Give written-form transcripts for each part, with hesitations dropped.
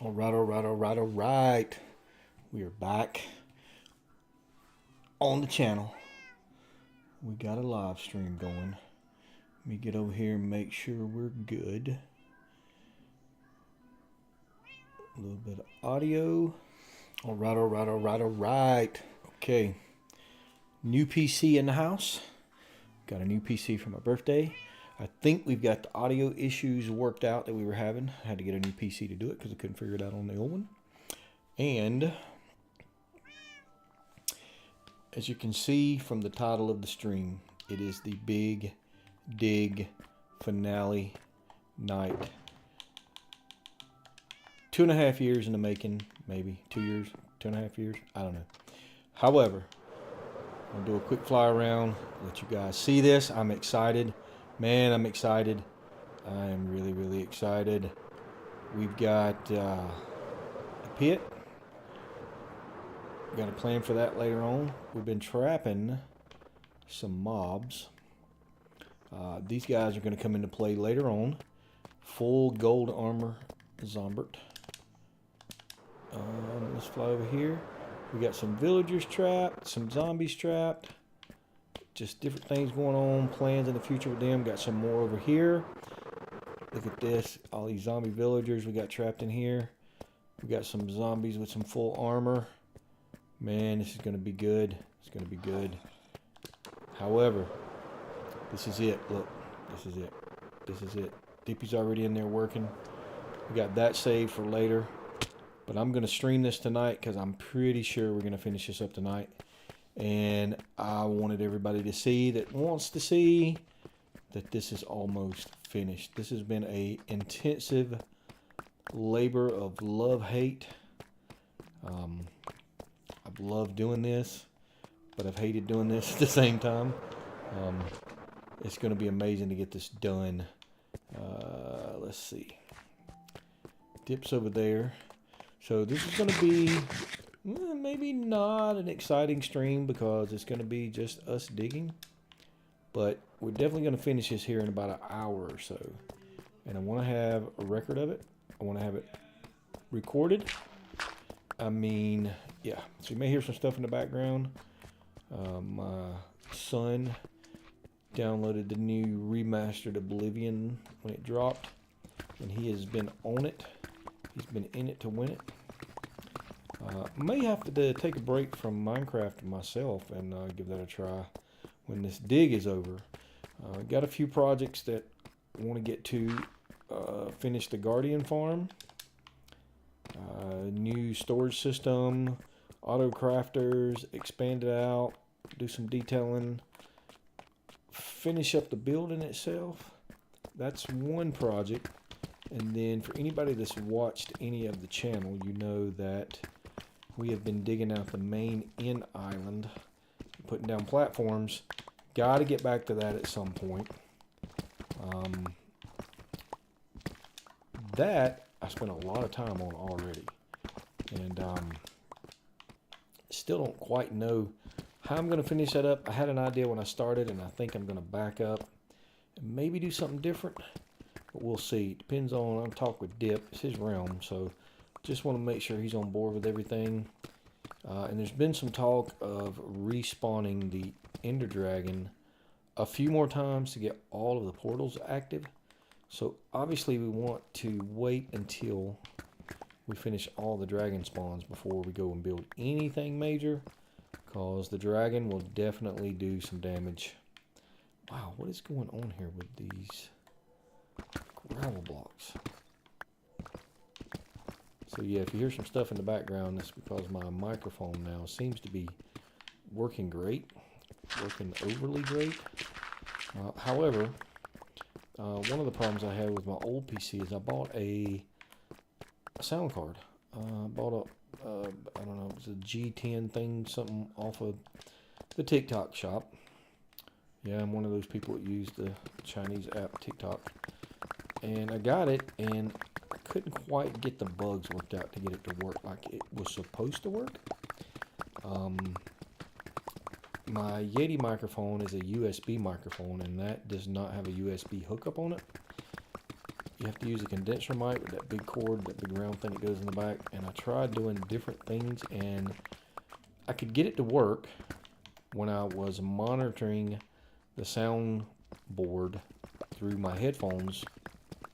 All right, all right, all right, all right. We are back on the channel. We got a live stream going. Let me get over here and make sure we're good. A little bit of audio. All right, all right, all right, all right. Okay. New PC in the house. Got a new PC for my birthday. I think we've got the audio issues worked out that we were having. I had to get a new PC to do it because I couldn't figure it out on the old one. And as you can see from the title of the stream, it is the Big Dig finale night. 2.5 years in the making, maybe 2 years, 2.5 years, I don't know. However, I'll do a quick fly around, let you guys see this. I'm excited. Man, I'm excited. I am really, really excited. We've got a pit. Got a plan for that later on. We've been trapping some mobs. These guys are going to come into play later on. Full gold armor Zombert. Let's fly over here. We got some villagers trapped, some zombies trapped. Just different things going on, plans in the future with them. Got some more over here. Look at this, all these zombie villagers we got trapped in here. We got some zombies with some full armor. Man, this is going to be good. It's going to be good. However, this is it. Look, this is it. This is it. Dippy's already in there working. We got that saved for later. But I'm going to stream this tonight because I'm pretty sure we're going to finish this up tonight. And I wanted everybody to see that wants to see that this is almost finished. This has been a intensive labor of love-hate. I've loved doing this, but I've hated doing this at the same time. It's going to be amazing to get this done. Let's see. Dip's over there. So this is going to be maybe not an exciting stream because it's going to be just us digging. But we're definitely going to finish this here in about an hour or so. And I want to have a record of it. I want to have it recorded. I mean, yeah. So you may hear some stuff in the background. My son downloaded the new remastered Oblivion when it dropped. And he has been on it. He's been in it to win it. May have to take a break from Minecraft myself and give that a try when this dig is over. Got a few projects that I want to get to. Finish the Guardian farm. New storage system. Auto crafters. Expand it out. Do some detailing. Finish up the building itself. That's one project. And then for anybody that's watched any of the channel, you know that we have been digging out the main end island, putting down platforms. Got to get back to that at some point. That I spent a lot of time on already. And still don't quite know how I'm going to finish that up. I had an idea when I started, and I think I'm going to back up and maybe do something different. But we'll see. It depends on, I'm talking with Dip. It's his realm, so just want to make sure he's on board with everything. And there's been some talk of respawning the Ender Dragon a few more times to get all of the portals active. So obviously we want to wait until we finish all the dragon spawns before we go and build anything major, because the dragon will definitely do some damage. Wow, what is going on here with these gravel blocks? So yeah, if you hear some stuff in the background, that's because my microphone now seems to be working great, working overly great. However, one of the problems I had with my old PC is I bought a sound card. I bought a, I don't know, it was a G10 thing, something off of the TikTok shop. Yeah, I'm one of those people that use the Chinese app TikTok. And I got it, and I couldn't quite get the bugs worked out to get it to work like it was supposed to work. My Yeti microphone is a USB microphone, and that does not have a USB hookup on it. you have to use a condenser mic with that big cord, that big round thing that goes in the back. And I tried doing different things, and I could get it to work when I was monitoring the soundboard through my headphones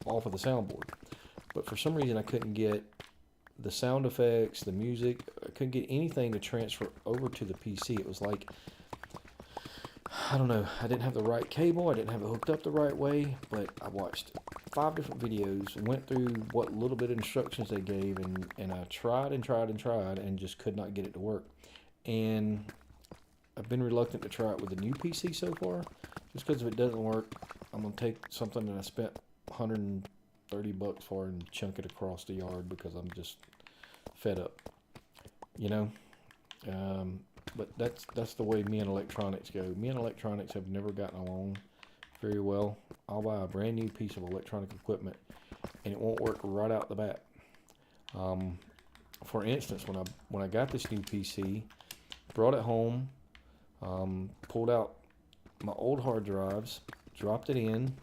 off of the soundboard. But for some reason I couldn't get the sound effects, the music, I couldn't get anything to transfer over to the PC. It was like, I don't know, I didn't have the right cable, I didn't have it hooked up the right way, but I watched 5 different videos, went through what little bit of instructions they gave, and I tried and just could not get it to work. And I've been reluctant to try it with the new PC so far, just because if it doesn't work, I'm going to take something that I spent $130 for and chunk it across the yard because I'm just fed up, you know. But that's the way me and electronics go. Me and electronics have never gotten along very well. I'll buy a brand new piece of electronic equipment and it won't work right out the bat. For instance, when I got this new PC, brought it home, pulled out my old hard drives, dropped it in,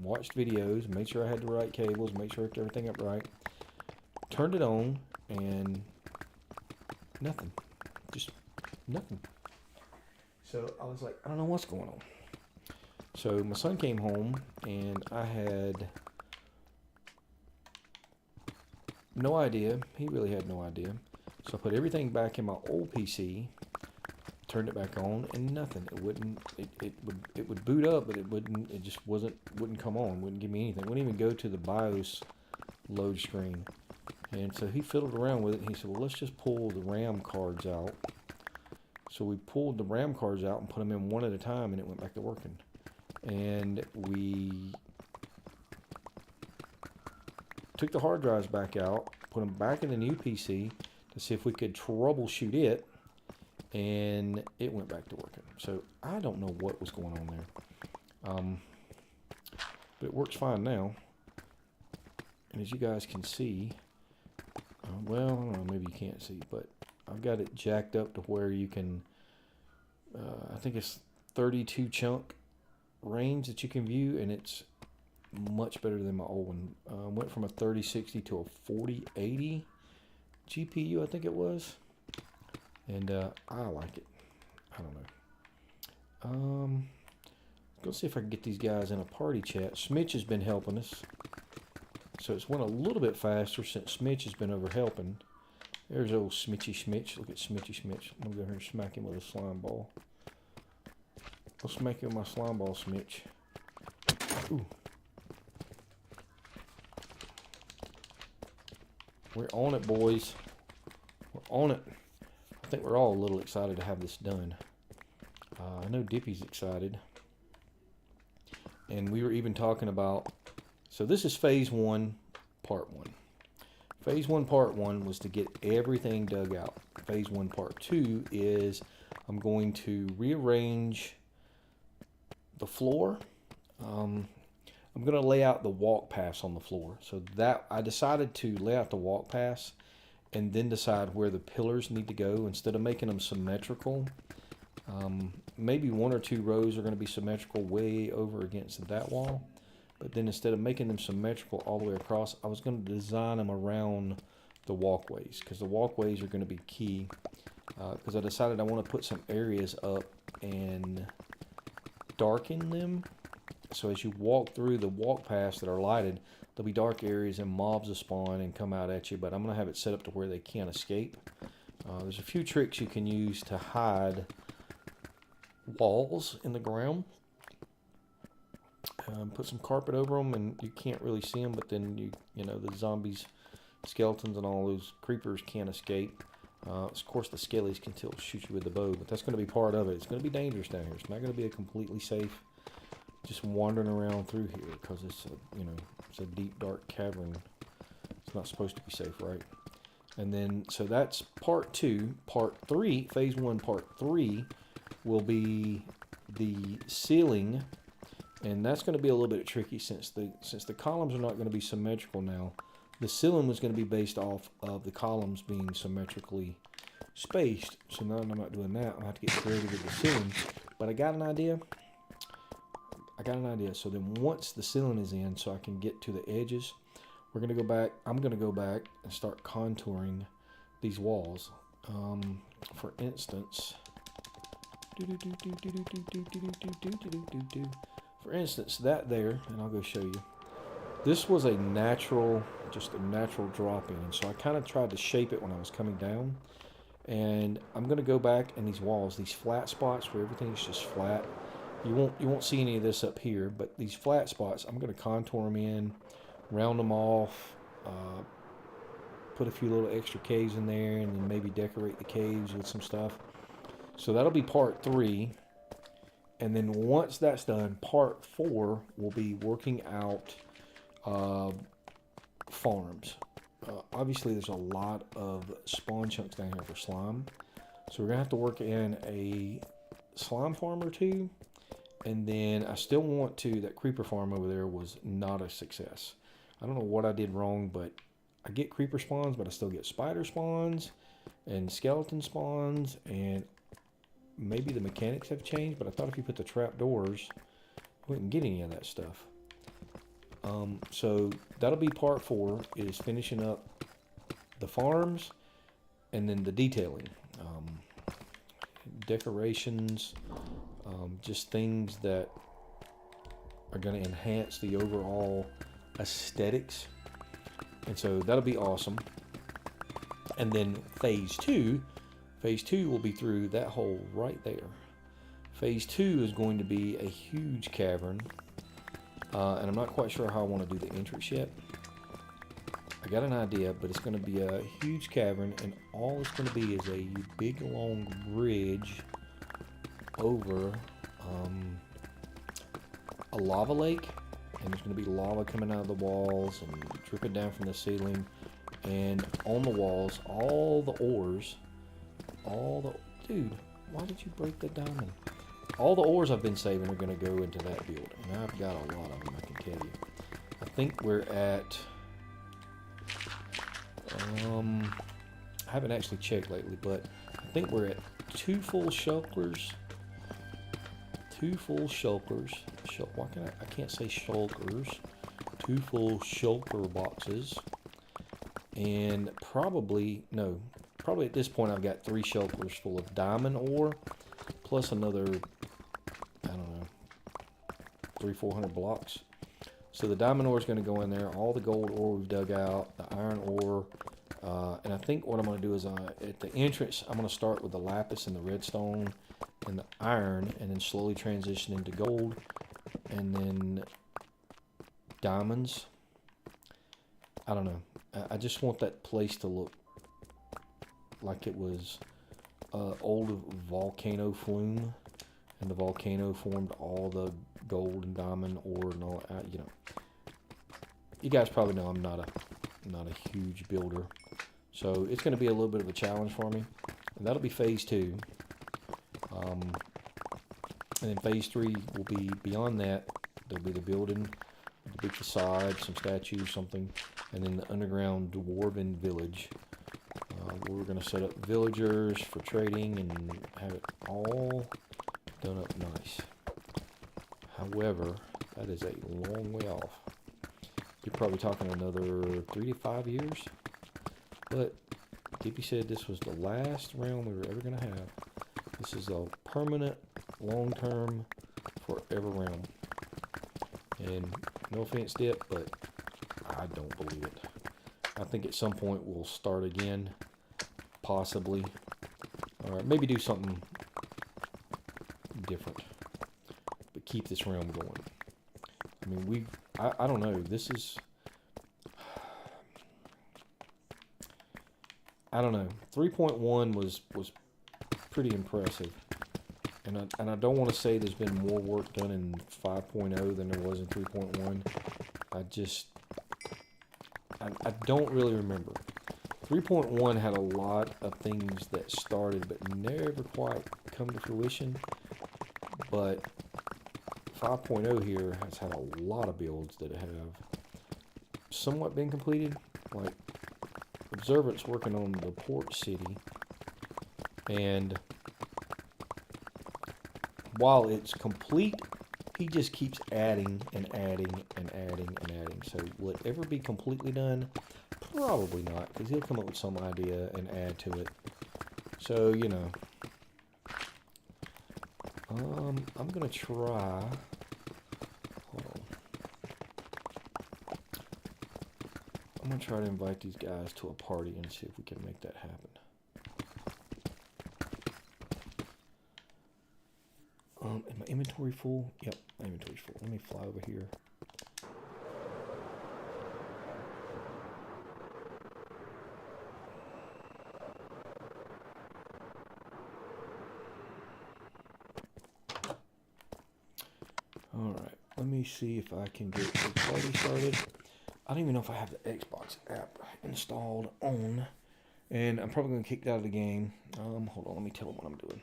watched videos, made sure I had the right cables, made sure I hooked everything up right, turned it on, and nothing. Just nothing. So I was like, I don't know what's going on. So my son came home, and I had no idea. He really had no idea. So I put everything back in my old PC, turned it back on, and nothing. It wouldn't. It would boot up, but it wouldn't. It just wouldn't come on. Wouldn't give me anything. Wouldn't even go to the BIOS load screen. And so he fiddled around with it, and he said, well, let's just pull the RAM cards out. So we pulled the RAM cards out and put them in one at a time, and it went back to working. And we took the hard drives back out, put them back in the new PC to see if we could troubleshoot it, and it went back to working. So I don't know what was going on there. But it works fine now. And as you guys can see, well, I don't know, maybe you can't see, but I've got it jacked up to where you can, I think it's 32 chunk range that you can view, and it's much better than my old one. Went from a 3060 to a 4080 GPU, I think it was, and I like it. I don't know. Let's see if I can get these guys in a party chat. Smitch has been helping us. So it's went a little bit faster since Smitch has been over helping. There's old Smitchy Smitch. Look at Smitchy Smitch. I'm going to go here and smack him with a slime ball. I'll smack you with my slime ball, Smitch. Ooh. We're on it, boys. We're on it. I think we're all a little excited to have this done. I know Dippy's excited. And we were even talking about... So this is phase 1, part 1. Phase 1, part 1 was to get everything dug out. Phase 1, part 2 is I'm going to rearrange the floor. I'm going to lay out the walk paths on the floor. So that I decided to lay out the walk paths and then decide where the pillars need to go instead of making them symmetrical. Maybe 1 or 2 rows are going to be symmetrical way over against that wall. But then instead of making them symmetrical all the way across, I was going to design them around the walkways, because the walkways are going to be key. Because I decided I want to put some areas up and darken them. So as you walk through the walk paths that are lighted, there'll be dark areas and mobs will spawn and come out at you. But I'm going to have it set up to where they can't escape. There's a few tricks you can use to hide walls in the ground. Put some carpet over them, and you can't really see them. But then you know the zombies, skeletons, and all those creepers can't escape. Of course, the skellies can still shoot you with the bow, but that's going to be part of it. It's going to be dangerous down here. It's not going to be a completely safe, just wandering around through here, because it's it's a deep, dark cavern. It's not supposed to be safe, right? And then so that's part 2. Part 3, phase 1, part 3 will be the ceiling. And that's going to be a little bit tricky since the columns are not going to be symmetrical now. The ceiling was going to be based off of the columns being symmetrically spaced. So now I'm not doing that. I'll have to get creative with the ceiling. But I got an idea. I got an idea. So then once the ceiling is in, so I can get to the edges, we're going to go back. I'm going to go back and start contouring these walls. For instance, that there, and I'll go show you. This was a natural, just a natural drop in. So I kind of tried to shape it when I was coming down. And I'm going to go back in these walls, these flat spots where everything's just flat. You won't see any of this up here, but these flat spots, I'm going to contour them in, round them off, put a few little extra caves in there, and then maybe decorate the caves with some stuff. So that'll be part 3. And then once that's done, part 4 will be working out farms. Obviously, there's a lot of spawn chunks down here for slime. So we're going to have to work in a slime farm or 2. And then I still want to, that creeper farm over there was not a success. I don't know what I did wrong, but I get creeper spawns, but I still get spider spawns and skeleton spawns. And maybe the mechanics have changed, but I thought if you put the trap doors, you wouldn't get any of that stuff. So that'll be part 4, is finishing up the farms and then the detailing. Decorations, just things that are going to enhance the overall aesthetics. And so that'll be awesome. And then phase 2 will be through that hole right there. Phase 2 is going to be a huge cavern. And I'm not quite sure how I want to do the entrance yet. I got an idea, but it's going to be a huge cavern, and all it's going to be is a big long bridge over a lava lake, and there's going to be lava coming out of the walls and dripping down from the ceiling, and on the walls, all the ores, dude, why did you break the diamond? All the ores I've been saving are going to go into that build, and I've got a lot of them, I can tell you. I think we're at, I haven't actually checked lately, but I think we're at 2 full shulkers. 2 full shulkers. Why can I can't say shulkers. 2 full shulker boxes. And probably at this point I've got 3 shulkers full of diamond ore, plus another, I don't know, 300-400 blocks. So the diamond ore is going to go in there, all the gold ore we've dug out, the iron ore, and I think what I'm going to do is at the entrance, I'm going to start with the lapis and the redstone and the iron, and then slowly transition into gold, and then diamonds. I don't know. I just want that place to look like it was old volcano flume, and the volcano formed all the gold and diamond ore and all that. You know, you guys probably know I'm not a huge builder, so it's going to be a little bit of a challenge for me. And that'll be phase 2. And then phase 3 will be beyond that. There'll be the building, the big facade, some statues, something, and then the underground dwarven village. We're going to set up villagers for trading and have it all done up nice. However, that is a long way off. You're probably talking another 3 to 5 years. But Dippy said this was the last realm we were ever going to have. This is a permanent, long-term, forever realm. And no offense, Dip, but I don't believe it. I think at some point we'll start again, possibly, or maybe do something different, but keep this realm going. I mean, I don't know, this is, I don't know, 3.1 was pretty impressive, and I don't want to say there's been more work done in 5.0 than there was in 3.1. I don't really remember. 3.1 had a lot of things that started but never quite come to fruition, but 5.0 here has had a lot of builds that have somewhat been completed, like Observance working on the port city, and while it's complete, he just keeps adding and adding and adding and adding. So will it ever be completely done? Probably not, because he'll come up with some idea and add to it. So, you know, I'm gonna try. Hold on. I'm gonna try to invite these guys to a party and see if we can make that happen. Is my inventory full? Yep, my inventory's full. Let me fly over here. Alright, let me see if I can get the party started. I don't even know if I have the Xbox app installed on. And I'm probably going to kick out of the game. Hold on, let me tell them what I'm doing.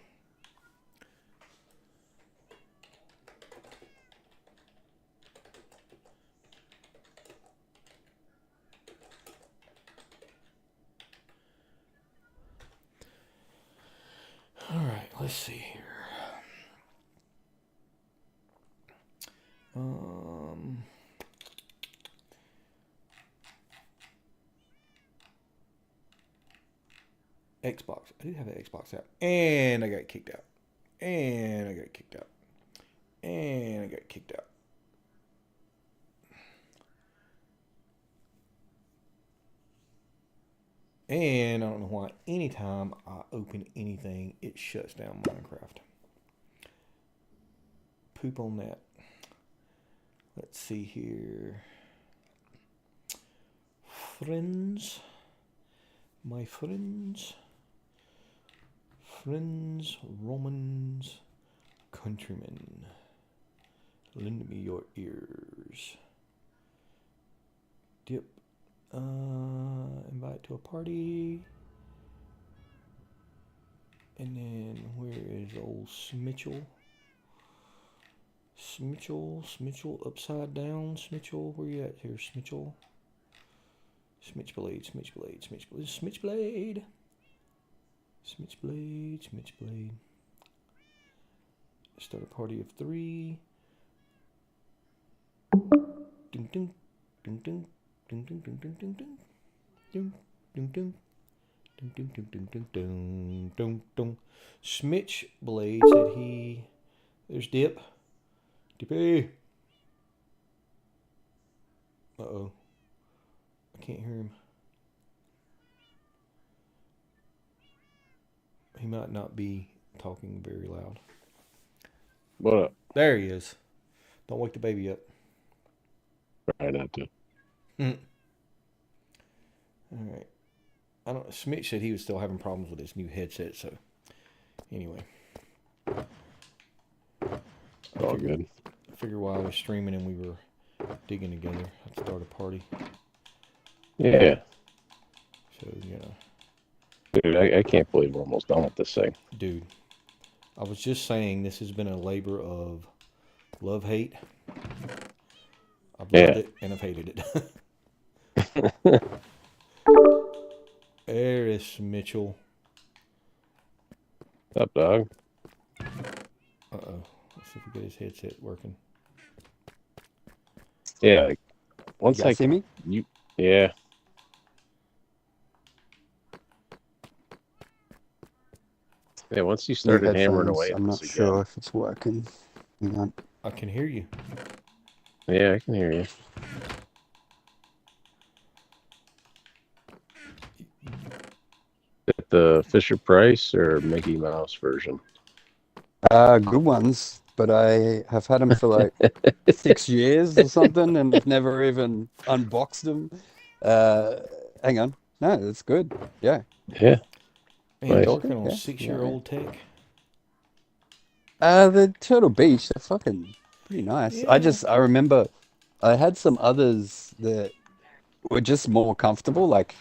Alright, let's see here. Xbox. I do have an Xbox app. And I got kicked out. And I got kicked out. And I got kicked out. And I don't know why anytime I open anything, it shuts down Minecraft. Poop on that. Let's see here. Friends. My friends. Friends, Romans, countrymen. Lend me your ears. Dip. Invite to a party. And then where is old Smitchell? Smitchell upside down. Smitchell, where you at here, Smitchell? Smitchblade. Start a party of 3. Ding ding ding ding ding ding ding ding ding ding ding ding ding ding ding ding ding ding ding ding. Smitchblade said he. There's Dip. Dippy. Uh-oh. I can't hear him. He might not be talking very loud. What up? There he is. Don't wake the baby up. Try not to. All right. Smith said he was still having problems with his new headset, so anyway. All good. I figured while I was streaming and we were digging together, I'd start a party. Yeah. So, you know. Dude, I can't believe we're almost done with this thing. Dude, I was just saying this has been a labor of love-hate. I've loved it and I've hated it. There is Mitchell. What's up, dog? Uh-oh. Let's see if we get his headset working. Yeah. Like, once I see me? Yeah. Yeah, once you started hammering away. I'm not sure if it's working. Hang on. I can hear you. Yeah, I can hear you. The Fisher Price or Mickey Mouse version? Good ones, but I have had them for like 6 years or something and I've never even unboxed them. Hang on. No, it's good. Yeah. Yeah. Man, you're working on 6-year-old tech? The Turtle Beach, they're fucking pretty nice. Yeah. I remember I had some others that were just more comfortable, like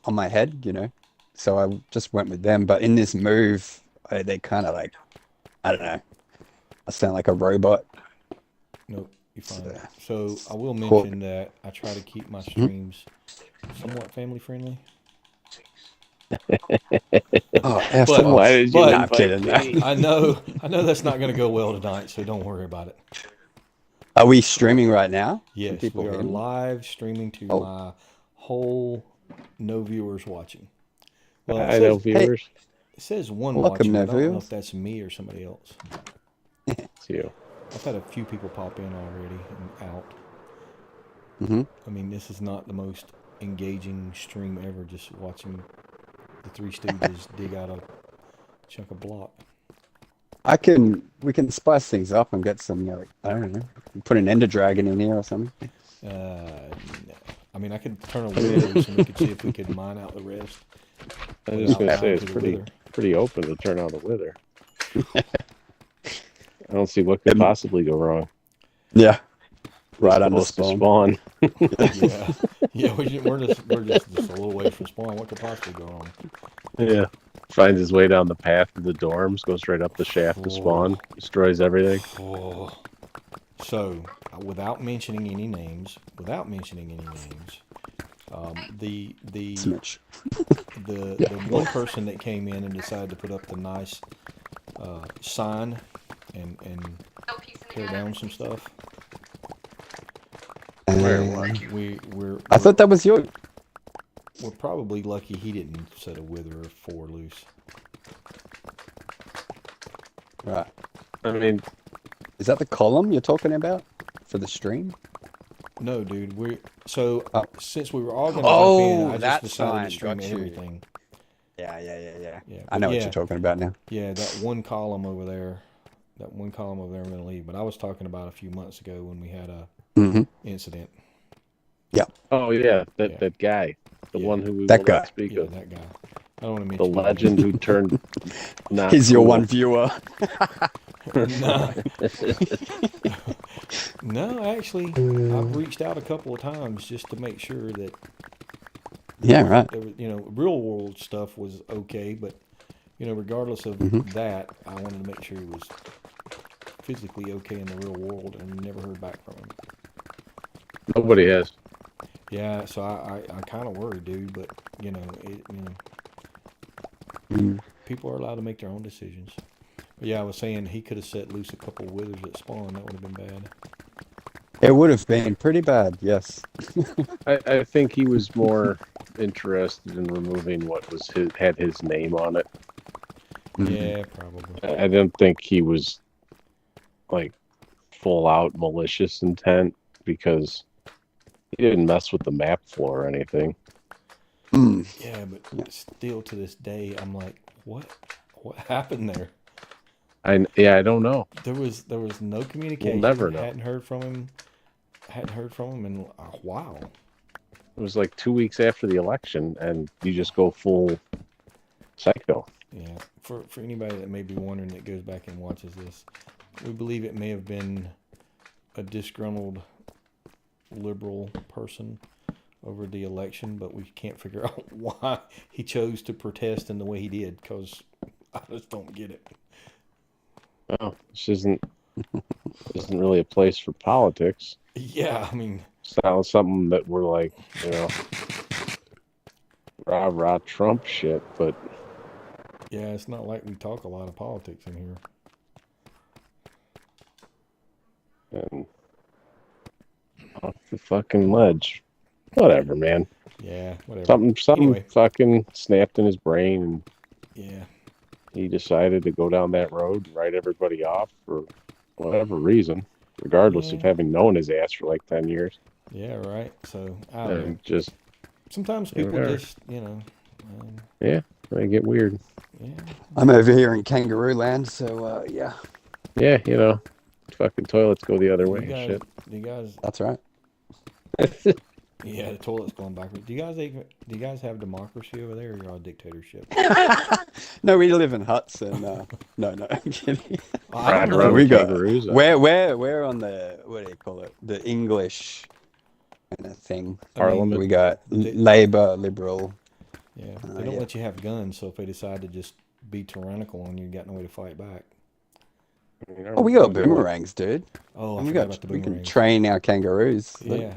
on my head, you know. So I just went with them. But in this move, they kind of like, I don't know. I sound like a robot. Nope, you're fine. So I will mention that I try to keep my streams somewhat family friendly. Why did you invite me? I know that's not going to go well tonight, so don't worry about it. Are we streaming right now? Can Yes, people we are hear me? live streaming to Oh, my whole no viewers watching. Well, I know hey, viewers. it says one welcome, watching, but I don't know if Nevios. that's me or somebody else. It's you. I've had a few people pop in already and out. Hmm. I mean, this is not the most engaging stream ever. Just watching the Three Stooges dig out a chunk of block. We can spice things up and get some, like, I don't know, put an Ender Dragon in here or something. No. I mean, I could turn a wither loose and we could see if we could mine out the rest I was just without gonna say dying it's to the pretty wither. pretty open to turn on the wither. I don't see what could Um, possibly go wrong. Yeah, This right under close to spawn. Yeah, yeah. We're just a little way from spawn. What could possibly go wrong? Yeah. Finds his way down the path to the dorms, goes right up the shaft to spawn, destroys everything. Oh. So, without mentioning any names, the Smidge. the Yeah. the one person that came in and decided to put up the nice sign and tear down some stuff. Where, Um, what? I thought that was your. We're probably lucky he didn't set a wither or four loose. Right. I mean, Is that the column you're talking about for the stream? No, dude. So Oh. since we were all gonna jump Oh, in, I that just decided sign. to stream Got you. everything. Yeah. Yeah, I but know what yeah, you're talking about now. yeah. That one column over there, I'm gonna leave. But I was talking about a few months ago when we had a Hmm. incident. oh yeah, Yeah. that guy, the Yeah. one who we That will guy. not speak Yeah, of, that guy. I don't want to the mention his legend who turned not He's your cool. one viewer. name. No, no. Actually, I've reached out a couple of times just to make sure that Yeah, right. there was, real world stuff was okay, but regardless of Hmm. that, I wanted to make sure he was physically okay in the real world, and never heard back from him. Nobody has. Yeah, so I kind of worry, dude, but Mm. people are allowed to make their own decisions. But yeah, I was saying he could have set loose a couple withers at spawn. That would have been bad. It would have been pretty bad, yes. I think he was more interested in removing what was had his name on it. Mhm. Yeah, probably. I didn't think he was like full out malicious intent because he didn't mess with the map floor or anything. Mm. Yeah, but still to this day, I'm like, what happened there? I don't know. There was no communication. never know. Hadn't heard from him. In a while. It was like 2 weeks after the election, and you just go full psycho. Yeah, for anybody that may be wondering that goes back and watches this, we believe it may have been a disgruntled liberal person over the election, but we can't figure out why he chose to protest in the way he did, because I just don't get it. Oh, this isn't really a place for politics. Yeah, I mean, It's not something that we're like, rah Trump shit, but yeah, it's not like we talk a lot of politics in here. off the fucking ledge. Whatever, man. Yeah, whatever. Something Anyway. fucking snapped in his brain, and Yeah, he decided to go down that road and write everybody off for whatever reason, regardless of Yeah. having known his ass for like 10 years. yeah, right. So I don't know. And just, Sometimes Here we people are. just, they get weird. yeah. I'm over here in kangaroo land, so yeah, Yeah, fucking toilets go the other way You and guys, that's right. shit. yeah, the toilet's going backwards. Do you guys have democracy over there, or you're all dictatorship? No, we live in huts, and no, I'm kidding. I Riding don't around know. we with got- kangaroos. We're on the, what do you call it? The English kind of thing. I mean, Parliament. We got Labour, Liberal. Yeah, they don't yeah. let you have guns, so if they decide to just be tyrannical on you, you got no way to fight back. Oh, we got boomerangs, dude. Oh, I And forgot about the we can boomerangs. train our kangaroos. Yeah.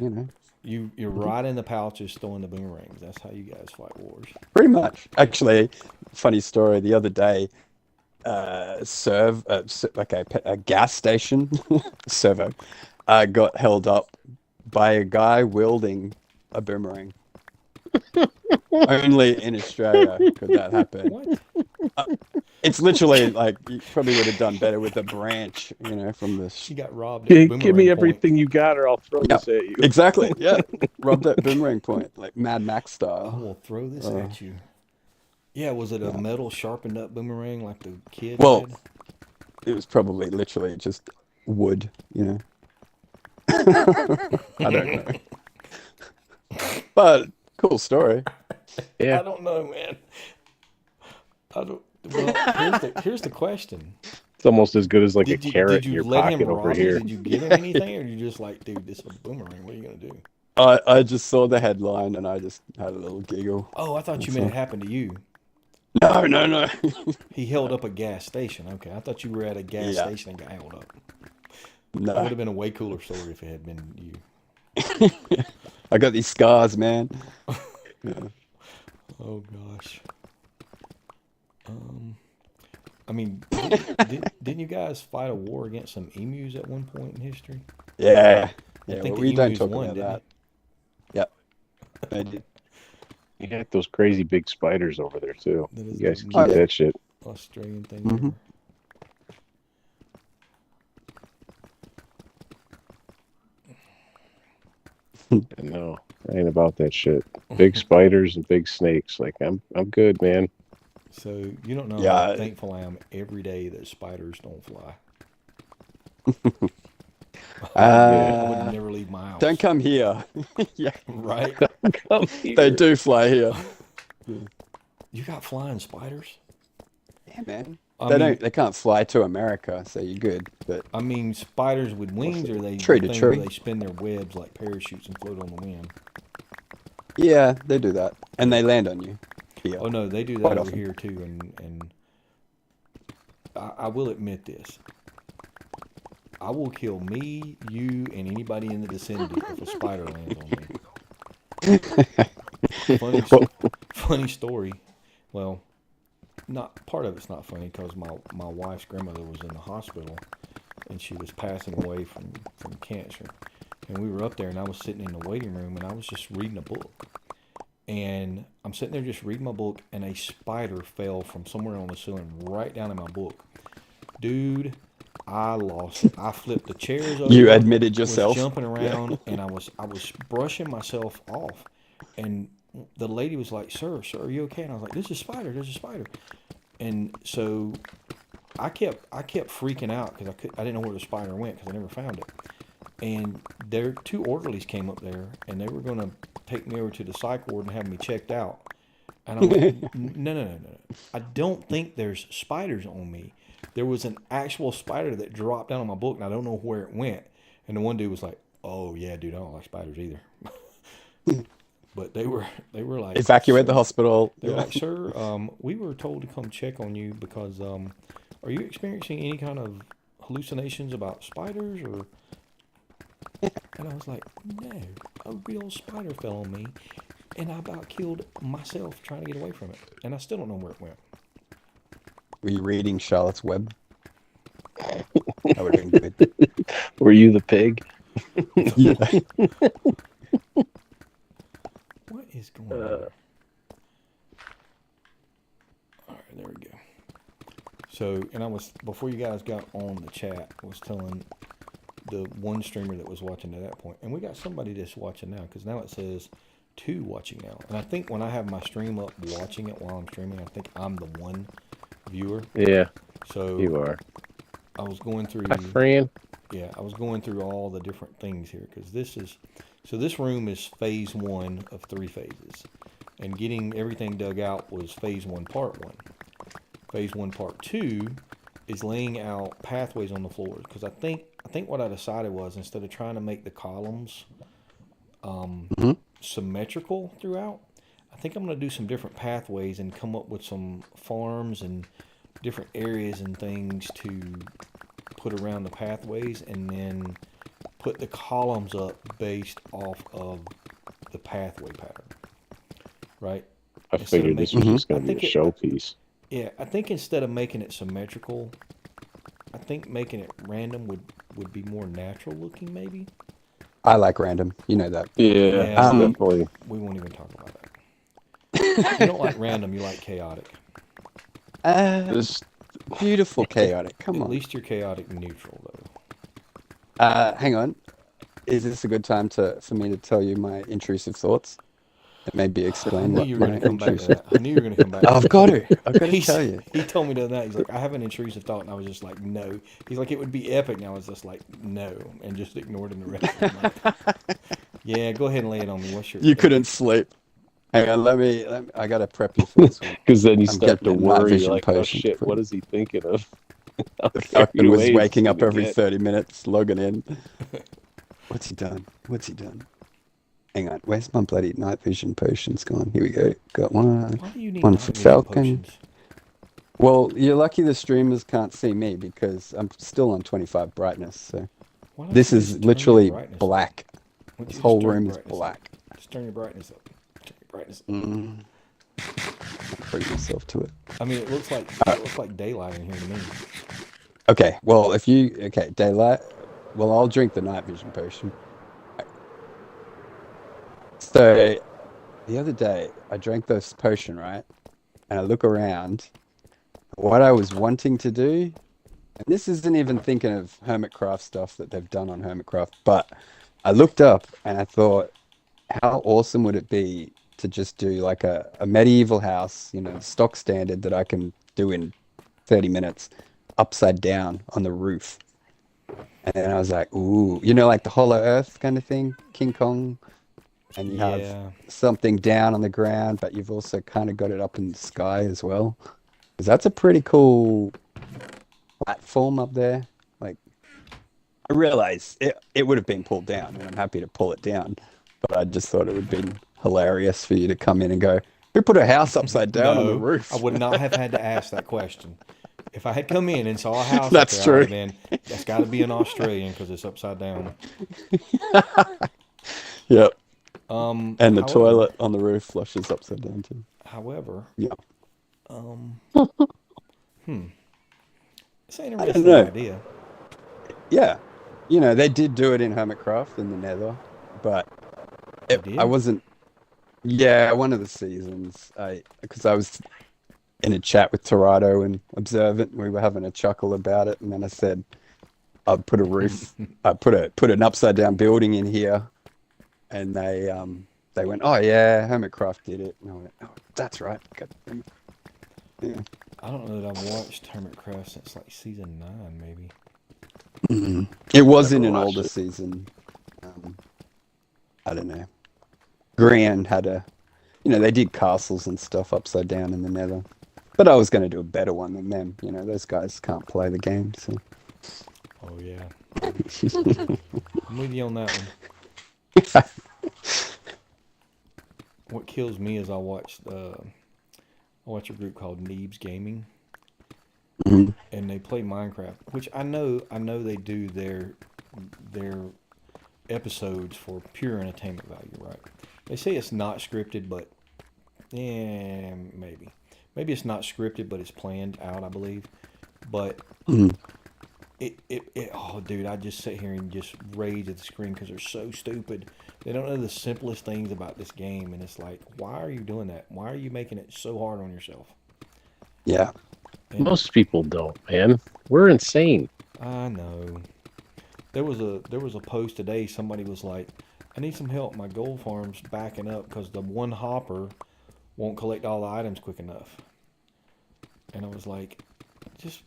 You're Mm-hmm. right in the pouches throwing the boomerangs. That's how you guys fight wars. Pretty much. Actually, funny story. The other day, like a gas station servo got held up by a guy wielding a boomerang. Only in Australia could that happen. What? It's literally like you probably would have done better with a branch, from the. She got robbed at Give boomerang me point. everything you got, or I'll throw Yeah, this at you. exactly. Yeah, robbed at boomerang point, like Mad Max I style. will throw this at you. Yeah, was it a Yeah. metal sharpened up boomerang like the kid Well, had? it was probably literally just wood. I don't know, but cool story. Yeah. I don't know, man. I don't. Well, here's the question. It's almost as good as like a Did carrot you in your let him pocket over rob you? here. Did you give him anything, or you just like, dude, this is a boomerang. What are you gonna do? I just saw the headline and I just had a little giggle. Oh, I thought you meant it happened to you. No. He held up a gas station. Okay, I thought you were at a gas Yeah. station and got held up. That would No. have been a way cooler story if it had been you. I got these scars, man. Yeah. Oh gosh. I mean, didn't you guys fight a war against some emus at one point in history? Yeah. I Yeah, think well, the we don't emus talk won, about didn't that. Yep. I did. You got those crazy big spiders over there too. That is You guys the keep Oh, yeah. that shit. Australian thing. Mhm. No, I ain't about that shit. Big spiders and big snakes. Like I'm good, man. So you don't know Yeah. how thankful I am every day that spiders don't fly. I would Uh, never leave my house. don't come here. Yeah, Right? Come they here. do fly here. You got flying spiders? Yeah, man. I They mean, don't. They can't fly to America, so you're good. But I mean, spiders with wings, or they Tree the to thing where tree. they spin their webs like parachutes and float on the wind. yeah, they do that, and they land on you here. Oh no, they do that Quite over often. here too, and I will admit this. I will kill me, you, and anybody in the vicinity if a spider lands on me. Funny story. Well, not part of it's not funny because my wife's grandmother was in the hospital and she was passing away from cancer, and we were up there and I was sitting in the waiting room and I was just reading a book, and I'm sitting there just reading my book and a spider fell from somewhere on the ceiling right down in my book. Dude, I lost it. I flipped the chairs over. You admitted Was yourself. jumping around and I was brushing myself off, and the lady was like, sir, are you okay? And I was like, there's a spider. And so I kept freaking out because I didn't know where the spider went because I never found it. And their two orderlies came up there and they were going to take me over to the psych ward and have me checked out. And I'm like, no. I don't think there's spiders on me. There was an actual spider that dropped down on my book and I don't know where it went. And the one dude was like, oh yeah, dude, I don't like spiders either. But they were like, Evacuate the hospital. they were Yeah. like, sir, we were told to come check on you because are you experiencing any kind of hallucinations about spiders or? And I was like, no, a real spider fell on me, and I about killed myself trying to get away from it, and I still don't know where it went. Were you reading Charlotte's Web? That would have been good. Were you the pig? Yeah. What is going on? All right, there we go. So, and I was, before you guys got on the chat, I was telling the one streamer that was watching at that point, and we got somebody that's watching now, because now it says 2 watching now. And I think when I have my stream up watching it while I'm streaming, I think I'm the one viewer. Yeah, So you are. I was going through, Hi, Fran. yeah, I was going through all the different things here, because this room is phase 1 of 3 phases. And getting everything dug out was phase 1, part 1. Phase 1, part 2 is laying out pathways on the floors, because I think what I decided was, instead of trying to make the columns symmetrical throughout, I think I'm going to do some different pathways and come up with some farms and different areas and things to put around the pathways, and then put the columns up based off of the pathway pattern, right? I Instead of figured this making- was just going I to be a think it- showpiece. Yeah, I think instead of making it symmetrical, I think making it random would be more natural looking, maybe. I like random. You know that. Yeah, Yeah, definitely. we won't even talk about that. You don't like random, you like chaotic. This Beautiful chaotic. Come At on. least you're chaotic neutral, though. Hang on. Is this a good time for me to tell you my intrusive thoughts? And maybe I explain knew what you were my going to come back to intrusive. that. I knew you were going to come back to I've that. got to. I've got to He's- tell you. He told me the other night, he's like, I have an intrusive thought, and I was just like, no. He's like, it would be epic, and I was just like, no, and just ignored him the rest of the night. Yeah, go ahead and lay it on me. What's your... You couldn't sleep. Hang on, let me I gotta prep you for this one. because then you I'm start to getting a night worry, vision like, oh potion shit, for what you. is he thinking of? How The carried fucker was away is waking he up gonna every get? 30 minutes, logging in. What's he done? What's he done? Hang on, where's my bloody night vision potions gone? Here we go. Got one. Why do you need One night for vision Falcon. potions? Well, you're lucky the streamers can't see me because I'm still on 25 brightness. So Why don't this you is just turn your literally brightness up? black. Why don't you This just whole turn your room is brightness up? black. Just turn your brightness up. Turn your brightness up. I'll bring myself to it. I mean, it looks like daylight in here to me. Okay, well, daylight. Well, I'll drink the night vision potion. So the other day, I drank this potion, right? And I look around. What I was wanting to do, and this isn't even thinking of Hermitcraft stuff that they've done on Hermitcraft, but I looked up and I thought, how awesome would it be to just do like a medieval house, stock standard that I can do in 30 minutes, upside down on the roof. And then I was like, ooh, like the Hollow Earth kind of thing, King Kong. And you have Yeah. something down on the ground, but you've also kind of got it up in the sky as well. Because that's a pretty cool platform up there. Like, I realize it would have been pulled down, and I'm happy to pull it down. But I just thought it would be hilarious for you to come in and go, who put a house upside down on the No, roof? I would not have had to ask that question. If I had come in and saw a house That's up there, I would true. have been, that's got to be an Australian because it's upside down. Yep. Um, And the however- toilet on the roof flushes upside down too. However, Yeah. It's an I don't interesting know. idea. Yeah. They did do it in Hermitcraft in the Nether, but They did? I wasn't. Yeah, one of the seasons. Because I was in a chat with Torado and Observant, and we were having a chuckle about it, and then I said, I'd put a roof, I put an upside down building in here, and they went, oh yeah, Hermitcraft did it, and I went, oh, that's right. God damn it. Yeah. I don't know that I've watched Hermitcraft since like season 9, maybe. It was in Never an watched older it. season. I don't know. Grian had they did castles and stuff upside down in the Nether. But I was going to do a better one than them. Those guys can't play the game, so. Oh yeah, I'm with you on that one. What kills me is I watch a group called Neebs Gaming, Mhm. and they play Minecraft, which I know they do their episodes for pure entertainment value, right? They say it's not scripted, but yeah, maybe it's not scripted, but it's planned out, I believe. But Mhm. oh dude, I just sit here and just rage at the screen because they're so stupid. They don't know the simplest things about this game, and it's like, why are you doing that? Why are you making it so hard on yourself? Yeah. And Most people don't, man. We're insane. I know. There was a post today. Somebody was like, I need some help. My gold farm's backing up because the one hopper won't collect all the items quick enough. And I was like, just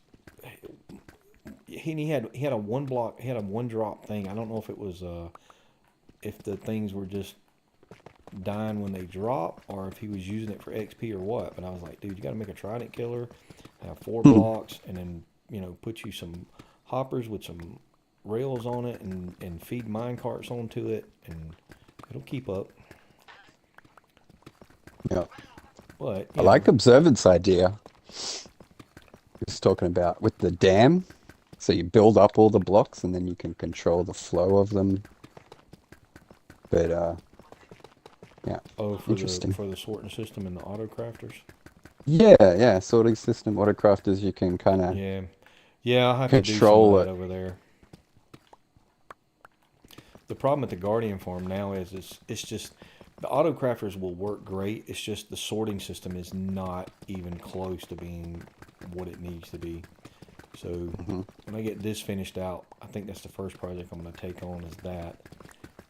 he had a one block, he had a one drop thing. I don't know if it was if the things were just dying when they drop or if he was using it for XP or what. But I was like, dude, you got to make a trident killer, have 4 blocks, and then put you some hoppers with some rails on it and feed mine carts onto it, and it'll keep up. Yeah. But I like Observant's idea. He was talking about with the dam. So you build up all the blocks and then you can control the flow of them. But yeah. Interesting. For the sorting system and the auto crafters. Yeah, sorting system, autocrafters, you can kind of Yeah, I'll have to do some control of that it. over there. problem at the Guardian farm now is it's just the auto crafters will work great. It's just the sorting system is not even close to being what it needs to be. So when I get this finished out, I think that's the first project I'm going to take on is that.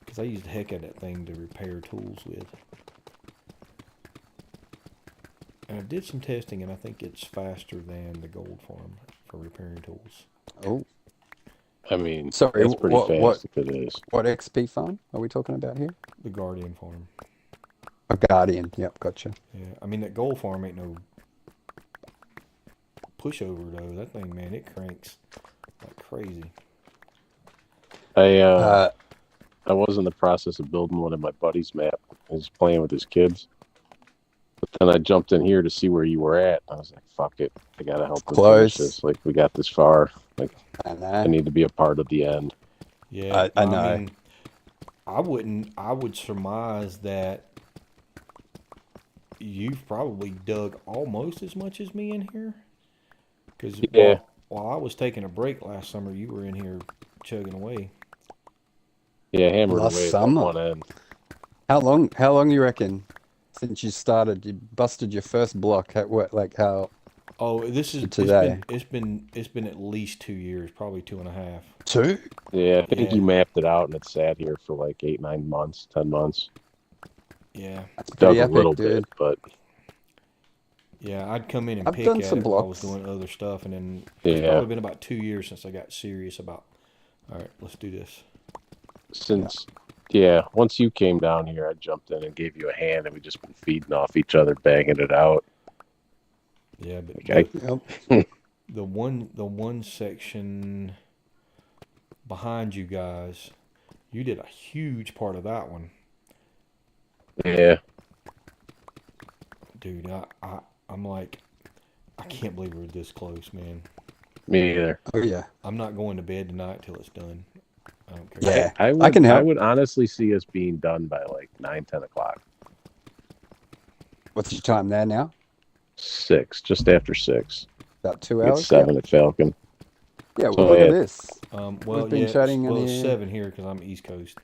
Because I use the heck out of that thing to repair tools with. And I did some testing, and I think it's faster than the gold farm for repairing tools. Oh, I mean, sorry. that's pretty fast if it is. What XP farm are we talking about here? The Guardian farm. A Guardian. Yep, gotcha. Yeah, I mean, that gold farm ain't no pushover, though. That thing, man, it cranks like crazy. I was in the process of building one of my buddy's map. I was playing with his kids. But then I jumped in here to see where you were at. I was like, fuck it. I got to help them finish this. Like, we got this far. Like, I need to be a part of the end. Yeah, I know. I mean, I would surmise that you've probably dug almost as much as me in here. Because while I was taking a break last summer, you were in here chugging away. Yeah, hammered Last away at summer. one end. How long you reckon since you started? You busted your first block. How? Oh, this is Today. It's been at least 2 years, probably 2.5. 2? Yeah, I think Yeah. you mapped it out and it sat here for like 8, 9 months, 10 months. Yeah, That's Dug pretty a epic, little dude. bit, but yeah. I'd come in and I've pick done at some it while I was blocks. doing other stuff, and then it's yeah, probably been about 2 years since I got serious about. All right, let's do this. once you came down here, I jumped in and gave you a hand, and we just been feeding off each other, banging it out. Yeah, but Okay. Yep. the one section behind you guys, you did a huge part of that one, Yeah, dude. I'm like, I can't believe we're this close, man. me either. Oh yeah. I'm not going to bed tonight till it's done. I don't care. Yeah. I can help. I would honestly see us being done by like 9, 10 o'clock. What's your time there now? 6, just after 6. About 2 It's hours. 7 at Falcon. Yeah. So, Well, look yeah. at this. Well, We've been yeah, chatting well, in it's here. 7 here because I'm East Coast.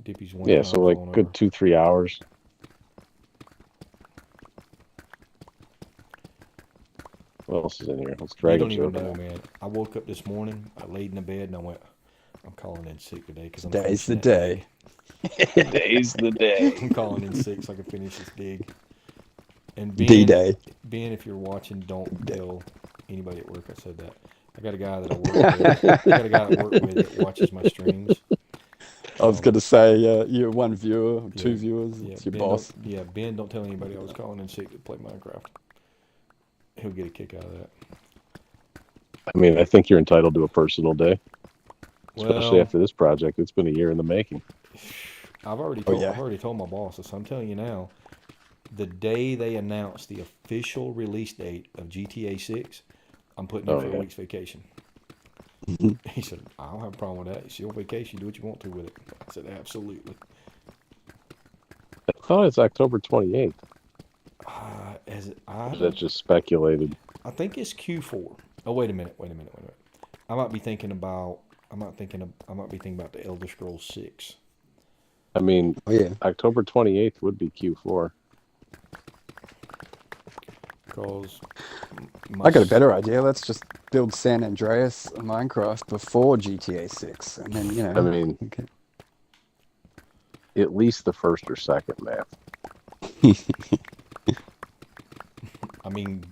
Dippy's one. Yeah, time so like zone good over. 2-3 hours. What else is in here? Let's You drag don't it even over know, there. man. I woke up this morning, I laid in the bed, and I went, I'm calling in sick today because I'm Today's the finishing that day. Today's the day. I'm calling in sick so I can finish this dig. And D-Day. Ben, if you're watching, don't tell anybody at work I said that. I got a guy that I work with. I got a guy I work with that watches my streams. I was gonna say, you're one viewer, Yeah. 2 viewers. Yeah, It's your Ben boss. Ben, don't tell anybody I was calling in sick to play Minecraft. He'll get a kick out of that. I mean, I think you're entitled to a personal day, especially Well, after this project. It's been a year in the making. I've already Oh, told yeah. I've already told my boss this. I'm telling you now, the day they announce the official release date of GTA 6, I'm putting in Oh, for yeah. a week's vacation. He said, I don't have a problem with that. It's your vacation. Do what you want to with it. I said, absolutely. I thought it's October 28th. That's just speculated. I think it's Q4. Oh, wait a minute. I might be thinking about the Elder Scrolls 6. I mean, Oh yeah. October 28th would be Q4. Because I got a better idea. Let's just build San Andreas and Minecraft before GTA 6, and then I mean, Okay. at least the first or second map. I mean,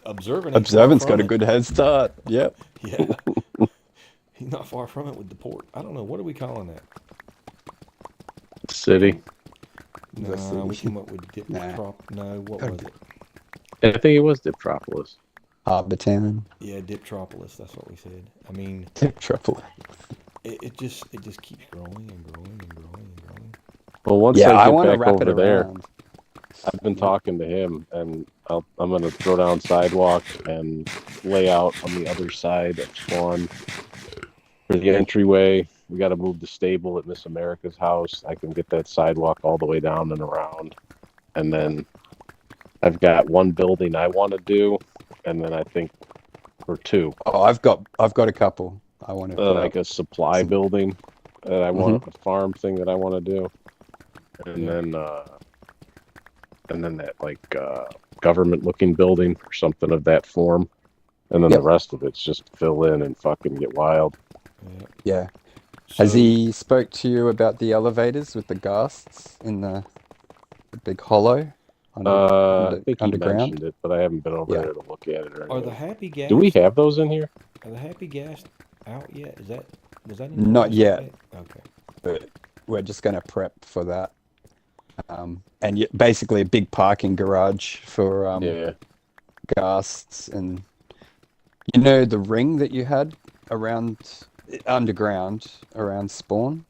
Observant. Observant's got a good head start. Yep. Yeah. He's not far from it with the port. I don't know. What are we calling that? City. The No, we city. came up with Nah. No, what Gotta was get- it? I think it was Diptropolis. Harbor Town. Yeah, Diptropolis. That's what we said. I mean, Trouble. it just keeps growing and growing and growing and growing. Well, once Yeah, I I want to get back wrap it over there, around. I've been talking to him, and I'm going to throw down sidewalk and lay out on the other side of Swan for the entryway. We got to move the stable at Miss America's house. I can get that sidewalk all the way down and around, and then I've got one building I want to do, and then I think or two, Oh, I've got a couple. I want to like a supply building that I want, a farm thing that I want to do, and Yeah. then that like government-looking building or something of that form, and then Yep. the rest of it's just fill in and fucking get wild. Yeah. Yeah. So Has he spoke to you about the elevators with the ghasts in the big hollow I think he underground? mentioned it, but I haven't been over Yeah. there to look at it or are the anything. happy Do we gas have those in here? are the happy gas out yet? Was that in your Not last yet, update? Okay. but we're just going to prep for that. And basically a big parking garage for Yeah, ghasts, and you know the ring that you had around underground around spawn.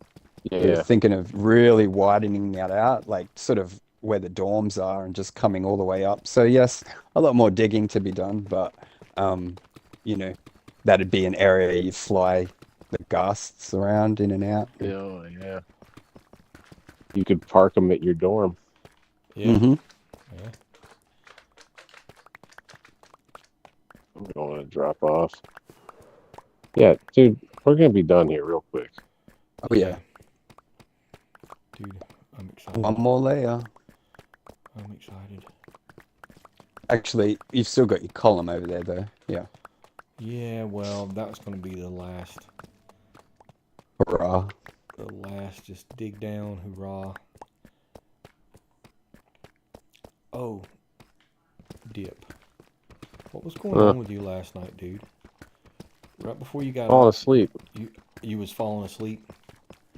We're yeah. thinking of really widening that out, like sort of where the dorms are and just coming all the way up. So yes, a lot more digging to be done, but um, you know, that'd be an area you fly the ghasts around in and out. Oh, yeah. You could park them at your dorm. Yeah. Hmm. Yeah. I'm going to drop off. Yeah, dude, we're gonna be done here real quick. Oh yeah, Dude, I'm excited. one more layer. I'm excited. Actually, you've still got your column over there though. Yeah. Yeah, well, that was going to be the last Hurrah. just dig down, hurrah. Oh, Dip. What was going on with you last night, dude? Right before you got Falling off, asleep. you was falling asleep.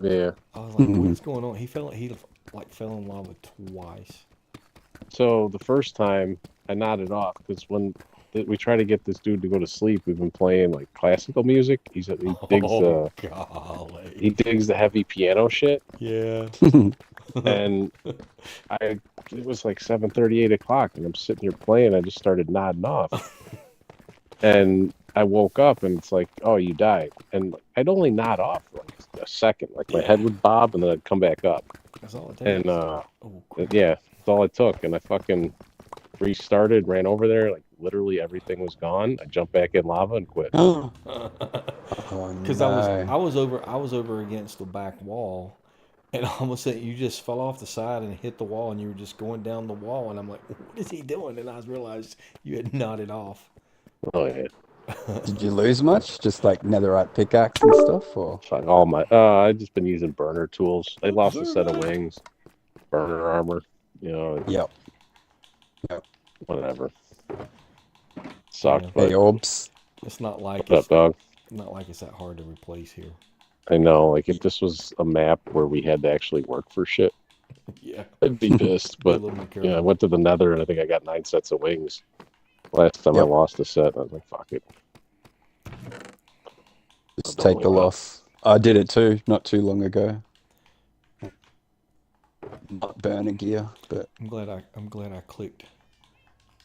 Yeah. I was like, what is going on? He fell in lava twice. So the first time I nodded off because when we try to get this dude to go to sleep, we've been playing like classical music. He Golly. digs the heavy piano shit, Yeah. and it was like 7:30, 8 o'clock, and I'm sitting here playing. I just started nodding off, and I woke up, and it's like, oh, you died, and I'd only nod off for like a second, like my head would bob, and then I'd come back up, That's all it takes. and Oh, crap. yeah, that's all it took, and I fucking restarted, ran over there, like literally everything was gone. I jumped back in lava and quit. Oh Because no. I was over against the back wall, and all of a sudden you just fell off the side and hit the wall, and you were just going down the wall, and I'm like, what is he doing? And I realized you had nodded off. Oh yeah. Did you lose much? Just like netherite pickaxe and stuff, or? Fuck all my I've just been using burner tools. I lost a set of wings, burner armor, Yep. whatever. Sucked, Yeah. but Hey, Orbs. It's not like what's up, dog? it's that hard to replace here. I know, like if this was a map where we had to actually work for shit, Yeah. I'd be pissed. Be a But little more yeah, I careful. went to the Nether and I think I got 9 sets of wings. Last time I Yep. lost a set, I was like, fuck it. Just Don't take the worry about it. loss. I did it too, not too long ago. Not burner gear, but I'm glad I clicked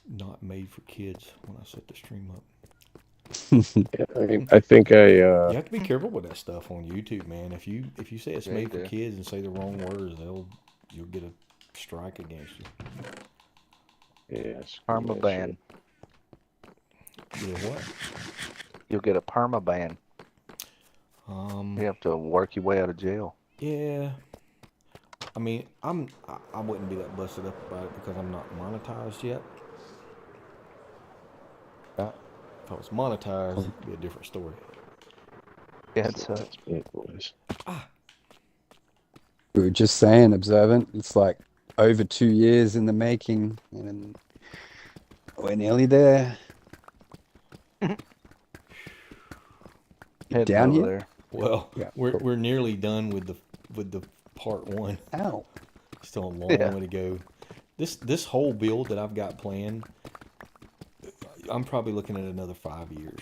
not made for kids when I set the stream up. Yeah, I mean, I think You have to be careful with that stuff on YouTube, man. If you say it's Yeah, made you for do. kids and say the wrong words, you'll get a strike against you. yeah, Perma ban. Yeah, what? You'll get a perma ban. You have to work your way out of jail. Yeah. I mean, I wouldn't be that busted up about it because I'm not monetized yet. If I was monetized, it'd be a different story. Yeah, it's That's it, boys. we were just saying, Observant, it's like over 2 years in the making, and we're nearly there. heading Down over here? there. Well, Yeah. we're nearly done with the part one. Ow. Still a long Yeah. way to go. This whole build that I've got planned, I'm probably looking at another 5 years.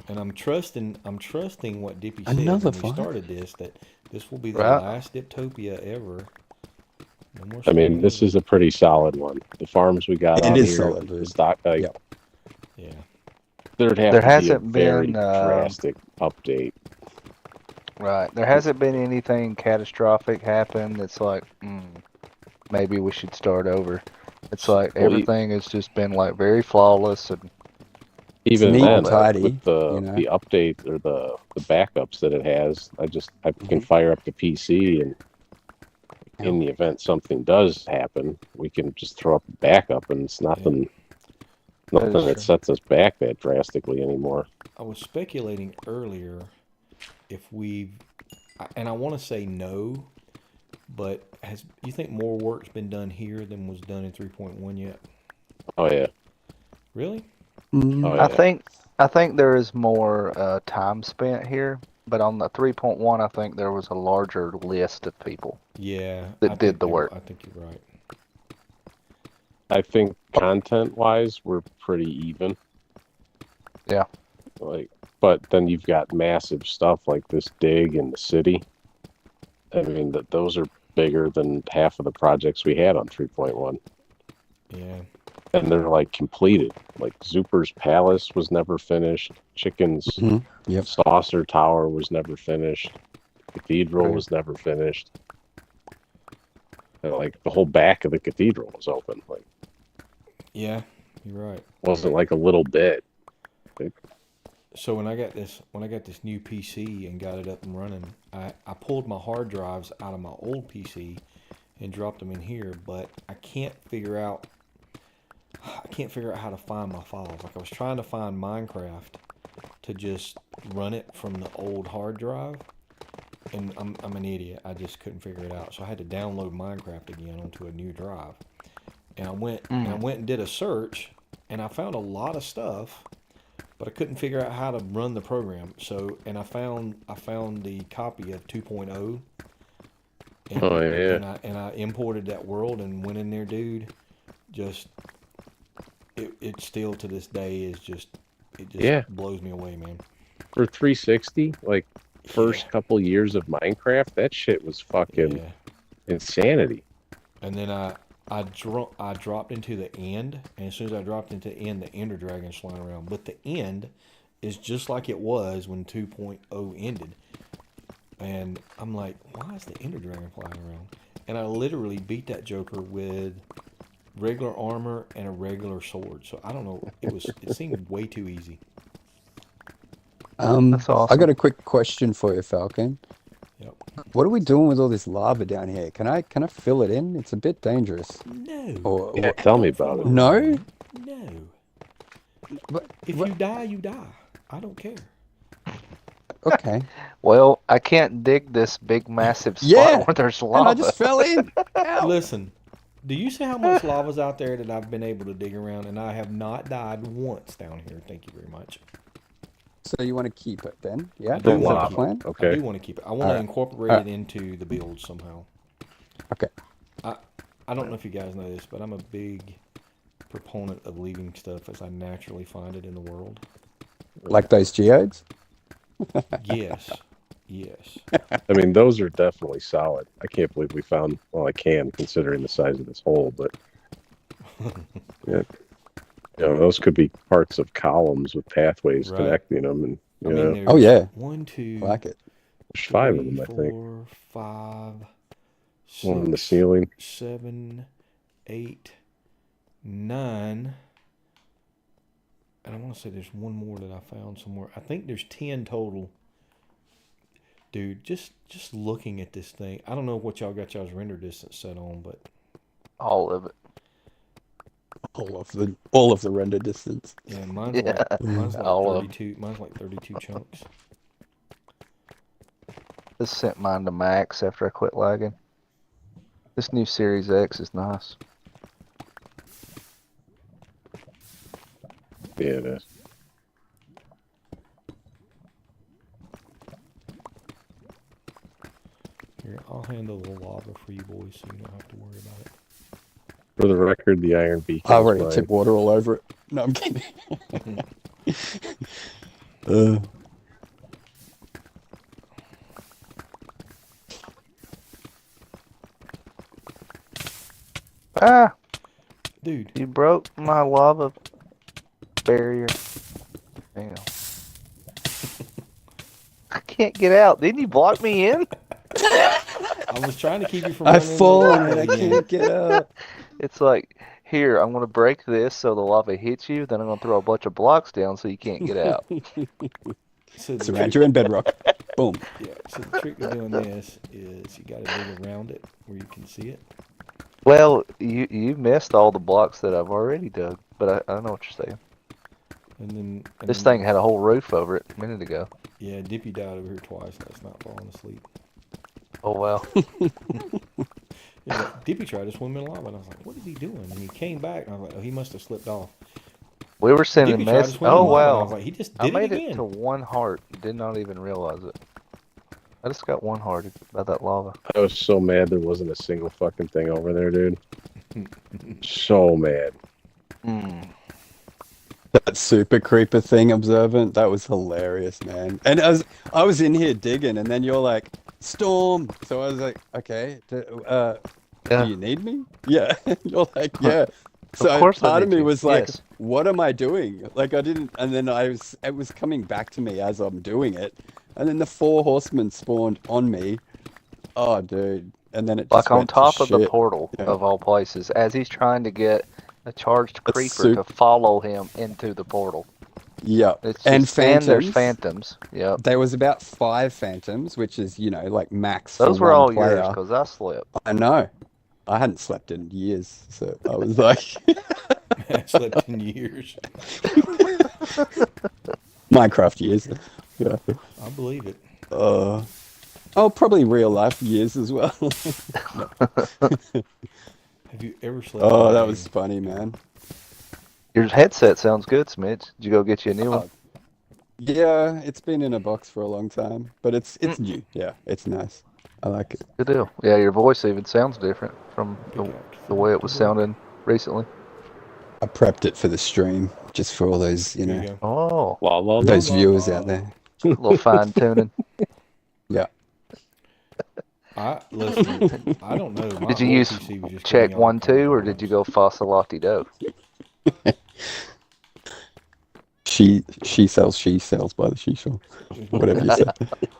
And I'm trusting what Dippy said Another when we 5? started that this will be the Right. last Diptopia ever. No more I mean, this is a pretty solid one. The farms we got It on is here, solid, dude. the stock, like, Yep. Yeah. there'd have There to be a hasn't very been, drastic update. Right. There hasn't been anything catastrophic happen that's like, maybe we should start over. It's like Well, everything has just been like very flawless, and Even neat and then, tidy, with the you know. the update or the backups that it has, I can Mhm. fire up the PC, and Yeah. in the event something does happen, we can just throw up a backup, and it's nothing That is that true. sets us back that drastically anymore. I was speculating earlier if and I want to say no, but you think more work's been done here than was done in 3.1 yet? Oh yeah, Really? Mm. oh I yeah. think there is more time spent here, but on the 3.1, I think there was a larger list of people Yeah, that did the work. I think you're right. I think content-wise, we're pretty even. Yeah. Like, but then you've got massive stuff like this dig in the city. I mean, those are bigger than half of the projects we had on 3.1. Yeah. And they're like completed. Like Zuper's Palace was never finished. Chicken's Mhm. Yep. Saucer Tower was never finished. Cathedral True. was never finished. And like the whole back of the cathedral was open. Like, Yeah, you're right. wasn't like a little bit. So when I got this new PC and got it up and running, I pulled my hard drives out of my old PC and dropped them in here, but I can't figure out how to find my files. Like I was trying to find Minecraft to just run it from the old hard drive, and I'm an idiot. I just couldn't figure it out. So I had to download Minecraft again onto a new drive. And I went and did a search, and I found a lot of stuff, but I couldn't figure out how to run the program. So, and I found the copy of 2.0, and Oh yeah. and I imported that world and went in there, dude. Just it still to this day is just Yeah. blows me away, man. For 360, like first couple years of Minecraft, that shit was fucking Yeah. insanity. And then I dropped into the end, and as soon as I dropped into the end, the Ender Dragon's flying around. But the end is just like it was when 2.0 ended. And I'm like, why is the Ender Dragon flying around? And I literally beat that Joker with regular armor and a regular sword. So I don't know. It seemed way too easy. That's I awesome. got a quick question for you, Falcon. Yep. What are we doing with all this lava down here? Can I fill it in? It's a bit dangerous. No. Or Yeah, tell me about it. No? No. But, If you die, you die. I don't care. okay. Well, I can't dig this big, massive spot Yeah, where there's and lava. I just fell in. Ow. Listen, do you see how much lava's out there that I've been able to dig around, and I have not died once down here? Thank you very much. So you want to keep it then? Yeah? I The do Is that want the to lava. plan? I Okay. do want to keep it. I want to Alright. incorporate Alright. it into the build somehow. Okay. I don't know if you guys know this, but I'm a big proponent of leaving stuff as I naturally find it in the world. Like those geodes? Yes. Yes. I mean, those are definitely solid. I can't believe we found, well, I can considering the size of this hole, but yeah. You know, those could be parts of columns with pathways Right. connecting them, and I you mean, know, there's Oh, yeah. 1, 2, I like it. there's 5 of 3, them, I think. 4, 5, One on the 6, ceiling. 7, 8, 9. And I want to say there's one more that I found somewhere. I think there's 10 total. Dude, just looking at this thing, I don't know what y'all got y'all's render distance set on, but All of it. All of the render distance. yeah, mine's Yeah, like all of 32. Mine's like 32 chunks. Just sent mine to max after I quit lagging. This new Series X is nice. Yeah, it is. Here, I'll handle the lava for you boys, so you don't have to worry about it. For the record, the iron beacon I is already mine. tipped water all over it. No, I'm kidding. uh, Ah, Dude, you broke my lava barrier. Damn. I can't get out. Didn't you block me in? I was trying to keep you from I've running into the fallen lava and I again. can't get out. It's like, Here, I'm gonna break this so the lava hits you. Then I'm gonna throw a bunch of blocks down so you can't get out. So the Surround trick, you in bedrock. Boom. yeah. So the trick to doing this is you got to dig around it where you can see it. Well, you missed all the blocks that I've already dug, but I know what you're saying. And This then, thing had a whole roof over it a minute ago. yeah, Dippy died over here twice last night falling asleep. Oh well. Yeah, Dippy tried to swim in lava, and I was like, "What is he doing?" And he came back, and I was like, "Oh, he must have slipped off." We were sending Dippy tried to mess. swim in Oh lava, and I was wow. like, "He just I did made it it again." to 1 heart. Did not even realize it. I just got 1 hearted by that lava. I was so mad there wasn't a single fucking thing over there, dude. So mad. Hmm. That super creeper thing, observant, that was hilarious, man. And I was in here digging, and then you're like, storm. So I was like, okay, do Yeah. you need me? Yeah. You're like, yeah. So course I part of need me you. was like, Yes. what am I doing? Like I didn't, and then it was coming back to me as I'm doing it, and then the 4 horsemen spawned on me. Oh, dude. And then it just Like on went to top of the shit. portal Yeah. of all places, as he's trying to get a charged That's creeper to follow him into the portal. Yeah. It's And just, and there's phantoms. phantoms. Yep. There was about 5 phantoms, which is, like max Those for were one all player. yours because I slept. I know. I hadn't slept in years, so I was like, I slept in years. Minecraft years. Yeah. I believe it. Oh, probably real life years as well. Have you ever slept? Oh, in a that game? was funny, man. Your headset sounds good, Smidge. Did you go get you a new one? Yeah, it's been in a box for a long time, but it's new. Yeah, it's nice. I like it. Good deal. Yeah, your voice even sounds different from the way it was sounding recently. I prepped it for the stream, just for all those, There you go. Oh, La la la. those la, viewers la. out there. a little fine tuning. Yeah. Listen. I don't know. My Did you old use PC was just check giving me all 1, kinds of 2, or did you go Fossilati dough? She sells by the seashore. Whatever you say.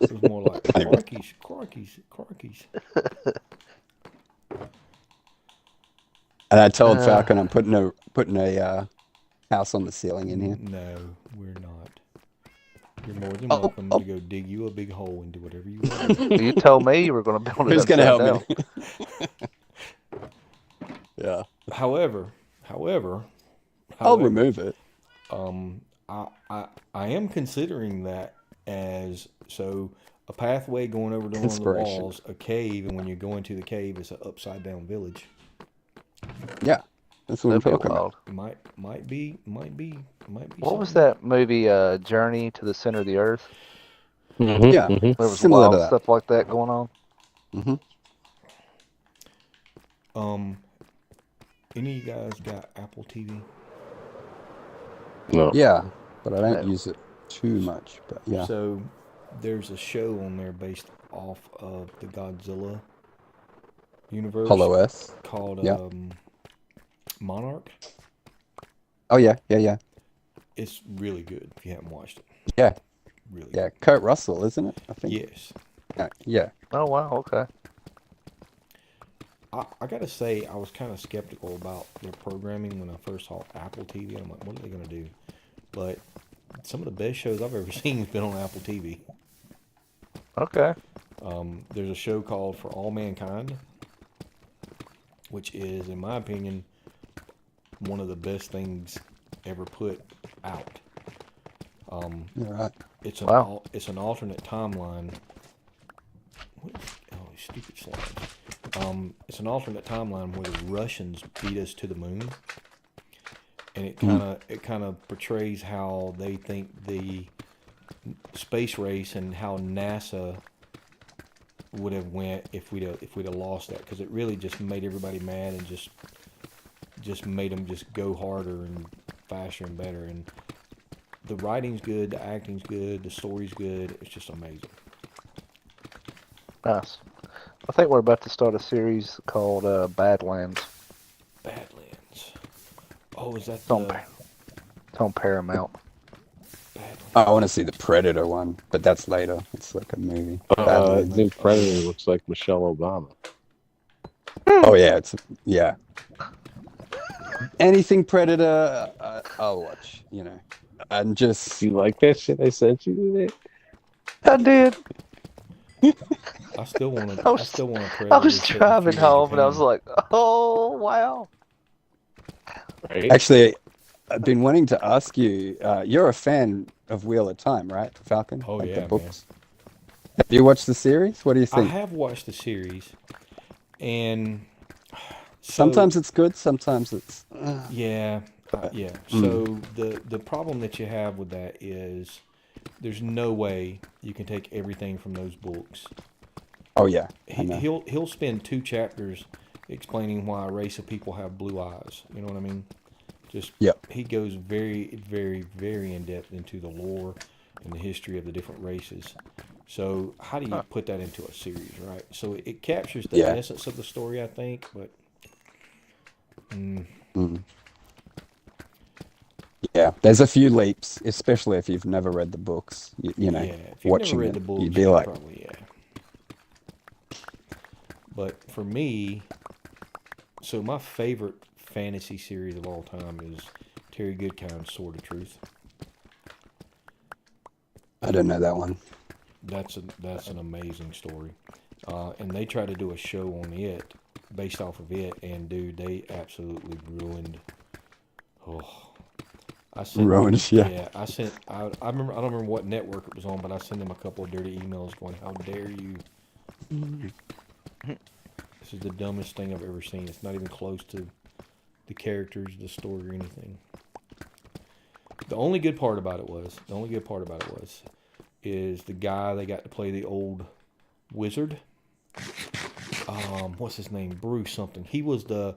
It was more like Quarkies. And I told Falcon I'm putting a house on the ceiling in here. No, we're not. You're more than welcome to go dig you a big hole and do whatever you want. You told me you were going to build it Who's gonna upside help down. me? Yeah. However, I'll remove it. I am considering that as a pathway going over to one of the Inspiration. walls, a cave, and when you go into the cave, it's an upside down village. Yeah. That's what I'm That'd be talking about. wild. Might be. What was something. that movie, Journey to the Center of the Earth? Mhm, Yeah. mhm. There was Similar wild to that. stuff like that going on. Any of you guys got Apple TV? No. Yeah, but I don't No. use it too much. But yeah. So there's a show on there based off of the Godzilla universe Hollow Earth. called Yeah. Monarch. Oh yeah. It's really good if you haven't watched it. Yeah. Really Yeah. Kurt Russell, isn't it? I good. think. Yes. Yeah. Oh, wow, okay. I gotta say, I was kind of skeptical about their programming when I first saw Apple TV. I'm like, what are they gonna do? But some of the best shows I've ever seen has been on Apple TV. Okay. There's a show called For All Mankind, which is, in my opinion, one of the best things ever put out. You're right. It's an Wow. it's an alternate timeline. What is, oh, these stupid slides. It's an alternate timeline where the Russians beat us to the moon, and it kind of portrays how they think the space race and how NASA would have went if we'd have lost that, because it really just made everybody mad and just made them just go harder and faster and better. And the writing's good, the acting's good, the story's good. It's just amazing. Nice. I think we're about to start a series called Badlands. Badlands. Oh, is that It's on, the it's on Paramount. Badlands? I want to see the Predator one, but that's later. It's like a movie. I Badlands. think Predator looks like Michelle Obama. Oh yeah, yeah. anything Predator, I'll watch. You know, and just You like that shit I sent you today? I did. I still want I to. I was, still want a I Predator was set in driving feudal home and I was Japan. like, oh, wow. Right? actually, I've been wanting to ask you. You're a fan of Wheel of Time, right, Falcon? Oh Like the yeah, man. books. Have you watched the series? What do you I think? have watched the series, and so Sometimes it's good, sometimes it's. yeah, But, yeah. mm. So the problem that you have with that is there's no way you can take everything from those books. Oh yeah, I He, know. he'll spend 2 chapters explaining why a race of people have blue eyes. You know what I mean? Just Yep. he goes very, very, very in depth into the lore and the history of the different races. So how do you Huh. put that into a series, right? So it captures the Yeah. essence of the story, I think, but Mm. Yeah. There's a few leaps, especially if you've never read the books. You know, yeah, if you've never watching read it, the you'd books, be you like, probably yeah. But for me, so my favorite fantasy series of all time is Terry Goodkind's Sword of Truth. I don't know that one. That's an amazing story, and they tried to do a show on it based off of it, and dude, they absolutely ruined. Oh, I sent Ruined, yeah. yeah, I remember I don't remember what network it was on, but I sent them a couple of dirty emails going, "How dare you? This is the dumbest thing I've ever seen. It's not even close to the characters, the story, or anything." The only good part about it was is the guy they got to play the old wizard. What's his name? Bruce something. He was the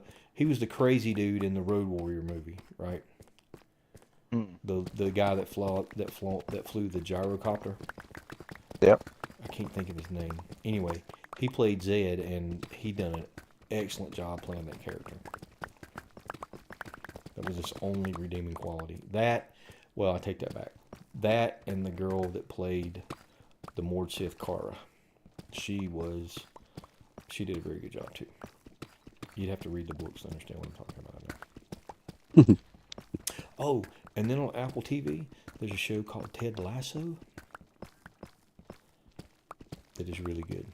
crazy dude in the Road Warrior movie, right? Mm. The guy that flew the gyrocopter. Yep. I can't think of his name. Anyway, he played Zed, and he done an excellent job playing that character. That was his only redeeming quality. Well, I take that back. That and the girl that played the Mord Sith Kara. She did a very good job too. You'd have to read the books to understand what I'm talking about now. Oh, and then on Apple TV, there's a show called Ted Lasso that is really good.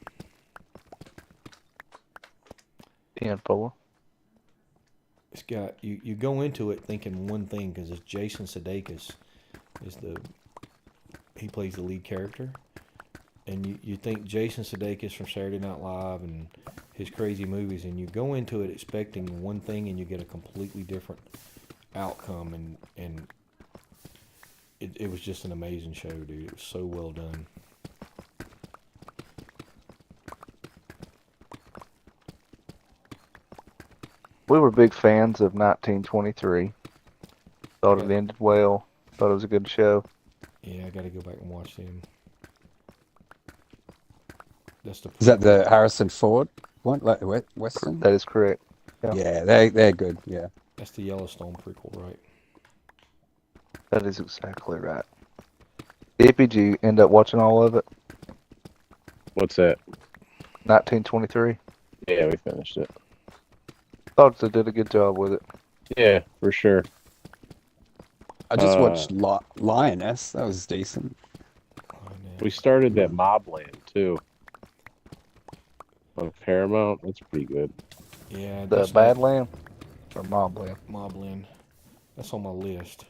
10-4. It's got you go into it thinking one thing because it's Jason Sudeikis he plays the lead character, and you think Jason Sudeikis from Saturday Night Live and his crazy movies, and you go into it expecting one thing and you get a completely different outcome, and it was just an amazing show, dude. It was so well done. We were big fans of 1923. Thought Yeah. it ended well. Thought it was a good show. Yeah, I got to go back and watch them. That's the Is that the Harrison Ford one? Like Western? That is correct. Yeah. Yeah, they're good. Yeah. That's the Yellowstone prequel, right? That is exactly right. Dippy, did you end up watching all of it? What's that? 1923. Yeah, we finished it. Thought they did a good job with it. Yeah, for sure. I just watched Lioness. That was decent. Oh, man. We started that Mobland too on Paramount. That's pretty good. Yeah, The that's Badland or Mobland? Mobland. That's on my list.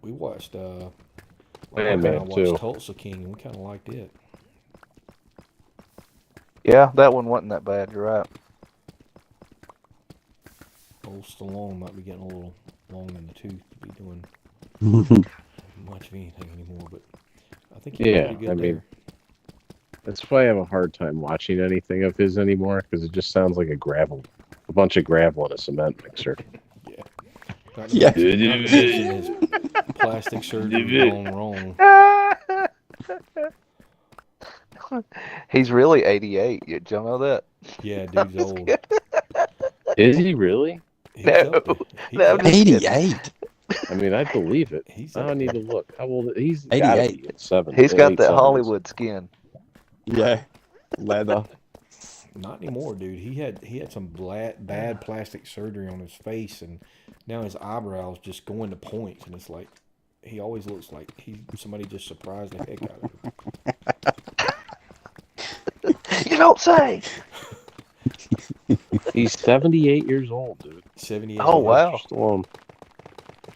We watched I Landman watched too. Tulsa King, and we kind of liked it. Yeah, that one wasn't that bad. You're right. Old Stallone might be getting a little long in the tooth to be doing much of anything anymore, but I think he's Yeah, pretty good I mean, there. That's why I have a hard time watching anything of his anymore because it just sounds like a bunch of gravel in a cement mixer. Yeah. Not Yeah. not to mention his plastic surgery gone wrong. He's really 88. Did y'all know that? Yeah, dude's old. Is he really? He's No, up there. He's no, up there. 88. I mean, I believe it. He's I up don't need there. to look. How old? He's gotta 88. be in seven. He's got late that 70s. Hollywood skin. Yeah. Leather. Not anymore, dude. He had some bad plastic surgery on his face, and now his eyebrows just go into points, and it's like he always looks like somebody just surprised the heck out of him. You don't say. He's 78 years old, dude. 78. Oh, wow. Stallone.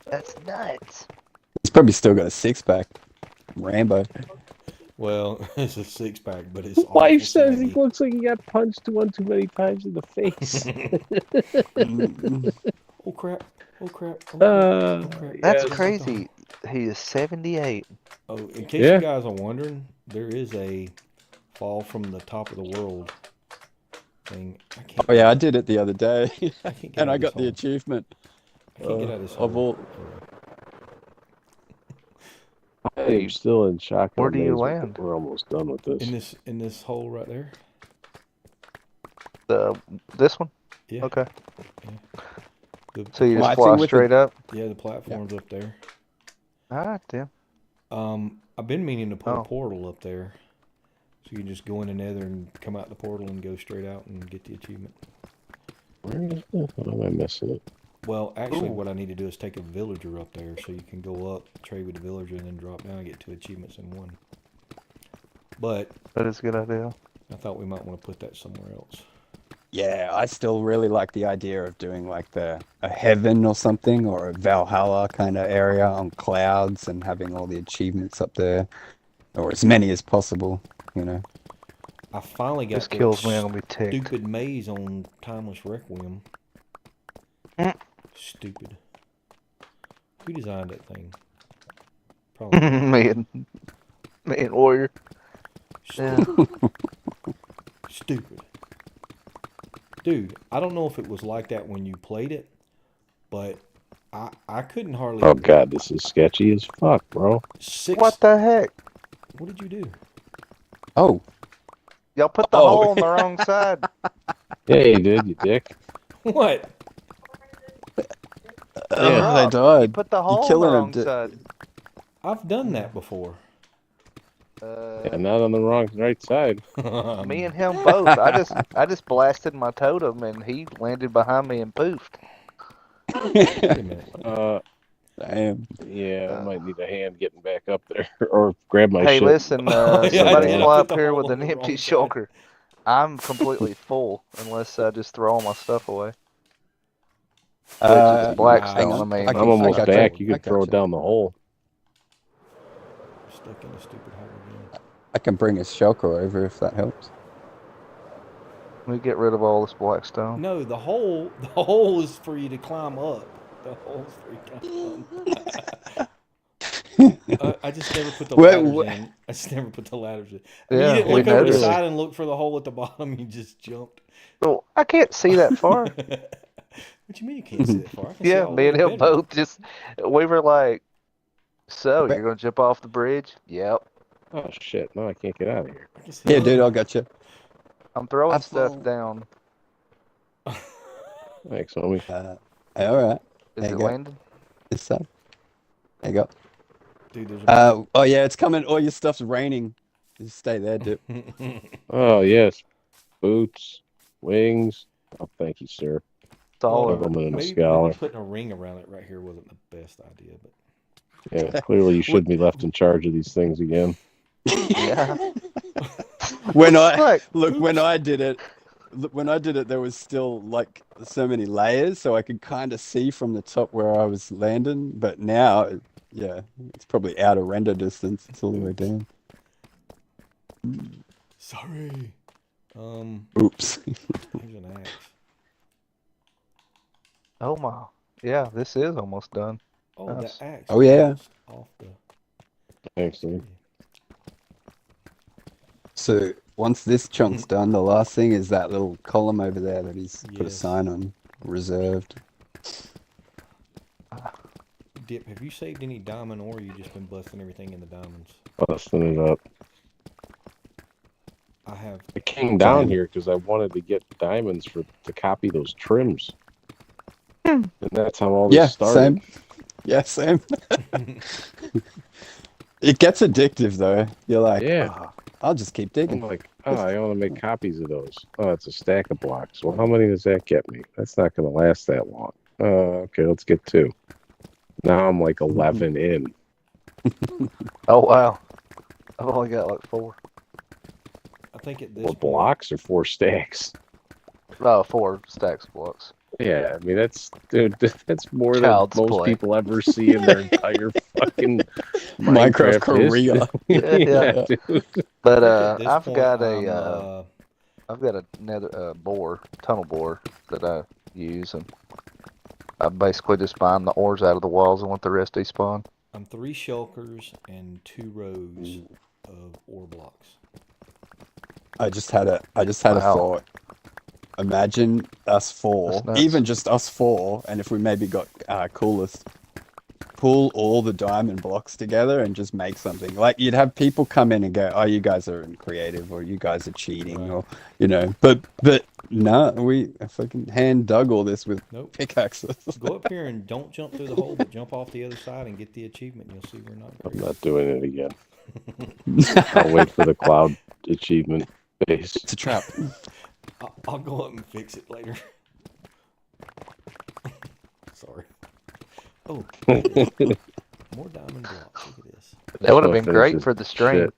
That's nuts. He's probably still got a six-pack. Rambo. Well, it's a six-pack, but it's His wife awful says he saggy. looks like he got punched one too many times in the face. Oh crap! Oh crap! Oh, crap. Uh, Oh, crap. That's Yeah. crazy. He is 78. Oh, in case Yeah. you guys are wondering, there is a fall from the top of the world thing. I can't. Oh yeah, I did it the other day, I can't get and out I of got this the hole. achievement. I can't get out of this of hole. all. Hey, you're still in shock. Where do you amazement that land? We're almost done with this. In this hole right there. This one? Yeah. Okay. The, So you Well, I just think fly with straight up? yeah, the platform's up there. Alright, then. I've been meaning to put Oh. a portal up there, so you can just go in the nether and come out the portal and go straight out and get the achievement. Where is it? What am I missing it? Well, actually, Ooh. what I need to do is take a villager up there, so you can go up, trade with the villager, and then drop down and get 2 achievements in one. But That is a good idea. I thought we might want to put that somewhere else. Yeah, I still really like the idea of doing like a heaven or something, or a Valhalla kind of area on clouds and having all the achievements up there, or as many as possible, you know. I finally got This that kills me, I'm gonna be ticked. stupid maze on Timeless Requiem. Mm. Stupid. Who designed that thing? Probably. me and Warrior. Stupid. Stupid. Dude, I don't know if it was like that when you played it, but I couldn't hardly. Oh god, this is sketchy as fuck, bro. What the heck? What did you do? Oh, Y'all put the Oh. hole on the wrong side. Yeah, you did, you dick. What? they Rob, You died. put the hole on the killing 'em, wrong di- side. I've done that before. Yeah, not on the right side. Me and him both. I just blasted my totem and he landed behind me and poofed. Wait a minute. Damn. Yeah, I might need a hand getting back up there, or grab my Hey, shit. listen, Yeah, somebody I fly put up the here hole with on an the empty wrong side. shulker. I'm completely full unless I just throw all my stuff away. Uh, Blackstone, hang on. I mean. I I'm can- almost I back. gotcha. You I could throw it gotcha. down the hole. Stuck in a stupid hole again. I can bring a shulker over if that helps. Let me get rid of all this blackstone. No, the hole is for you to climb up. The hole's for you to climb up. I just never put the ladders in. I just never put the ladders in. I mean, Yeah, you didn't we look over the noticed. side and look for the hole at the bottom. You just jumped. Oh, I can't see that far. What you mean you can't see that far? I can see Yeah, all the me way and to him bedrock. both just, we were like, so But- you're gonna jump off the bridge? Yep. Oh shit! No, I can't get out of here. I can see Here, all dude, the- I'll got you. I'm throwing I've stuff fallen. down. Thanks, homie. All right, Is There it you go. landing? this side. There you go. Dude, there's a Oh yeah, it's coming. All your stuff's raining. Just stay there, Dip. Oh yes, boots, wings. Oh, thank you, sir. It's all Well, over. Gentleman and a maybe scholar. putting a ring around it right here wasn't the best idea, but Yeah, clearly you shouldn't be left in charge of these things again. Yeah. When I Look, when I did it, there was still like so many layers, so I could kind of see from the top where I was landing. But now, yeah, it's probably out of render distance. It's all the way down. sorry. Oops. Here's an axe. oh my. Yeah, this is almost done. Oh, Nice. the axe. Oh, yeah. bounced off the. Thanks, dude. So once this chunk's done, the last thing is that little column over there that he's put a Yes. sign on, reserved. Dip, have you saved any diamond ore? Or you just been busting everything in the diamonds? Busting it up. I have. I came down here because I wanted to get diamonds to copy those trims. And that's how all this Yeah, started. same. Yeah, same. It gets addictive though. You're like, Yeah. "Oh, I'll just keep I'm digging. like, Oh, I want to make copies of those. Oh, it's a stack of blocks. Well, how many does that get me? That's not going to last that long. Okay, let's get 2. Now I'm like 11 in. Oh wow, I've only got like 4. I think at this 4 point, blocks or 4 stacks? Oh, 4 stacks of blocks. Yeah, I mean dude, that's more than Child's most play. people ever see in their entire fucking Minecraft Minecraft history. Korea. Yeah. Yeah, dude. But I think at this I've point, got I'm, I've got another tunnel bore that I use, and I basically just mine the ores out of the walls and let the rest despawn. I'm 3 shulkers and 2 rows of ore blocks. I just had a Wow. thought. Imagine us 4, That's nuts. even just us 4, and if we maybe got coolest, pull all the diamond blocks together and just make something. Like you'd have people come in and go, "Oh, you guys are creative, or you guys are cheating, Right. or but no, we fucking hand dug all this with Nope. pickaxes." Go up here and don't jump through the hole, but jump off the other side and get the achievement. And you'll see we're not I'm crazy. not doing it again. I'll wait for the cloud achievement base. It's a trap. I'll go up and fix it later. Sorry. Oh, more diamond blocks. Look at this. That would have I'll been finish great this for the stream.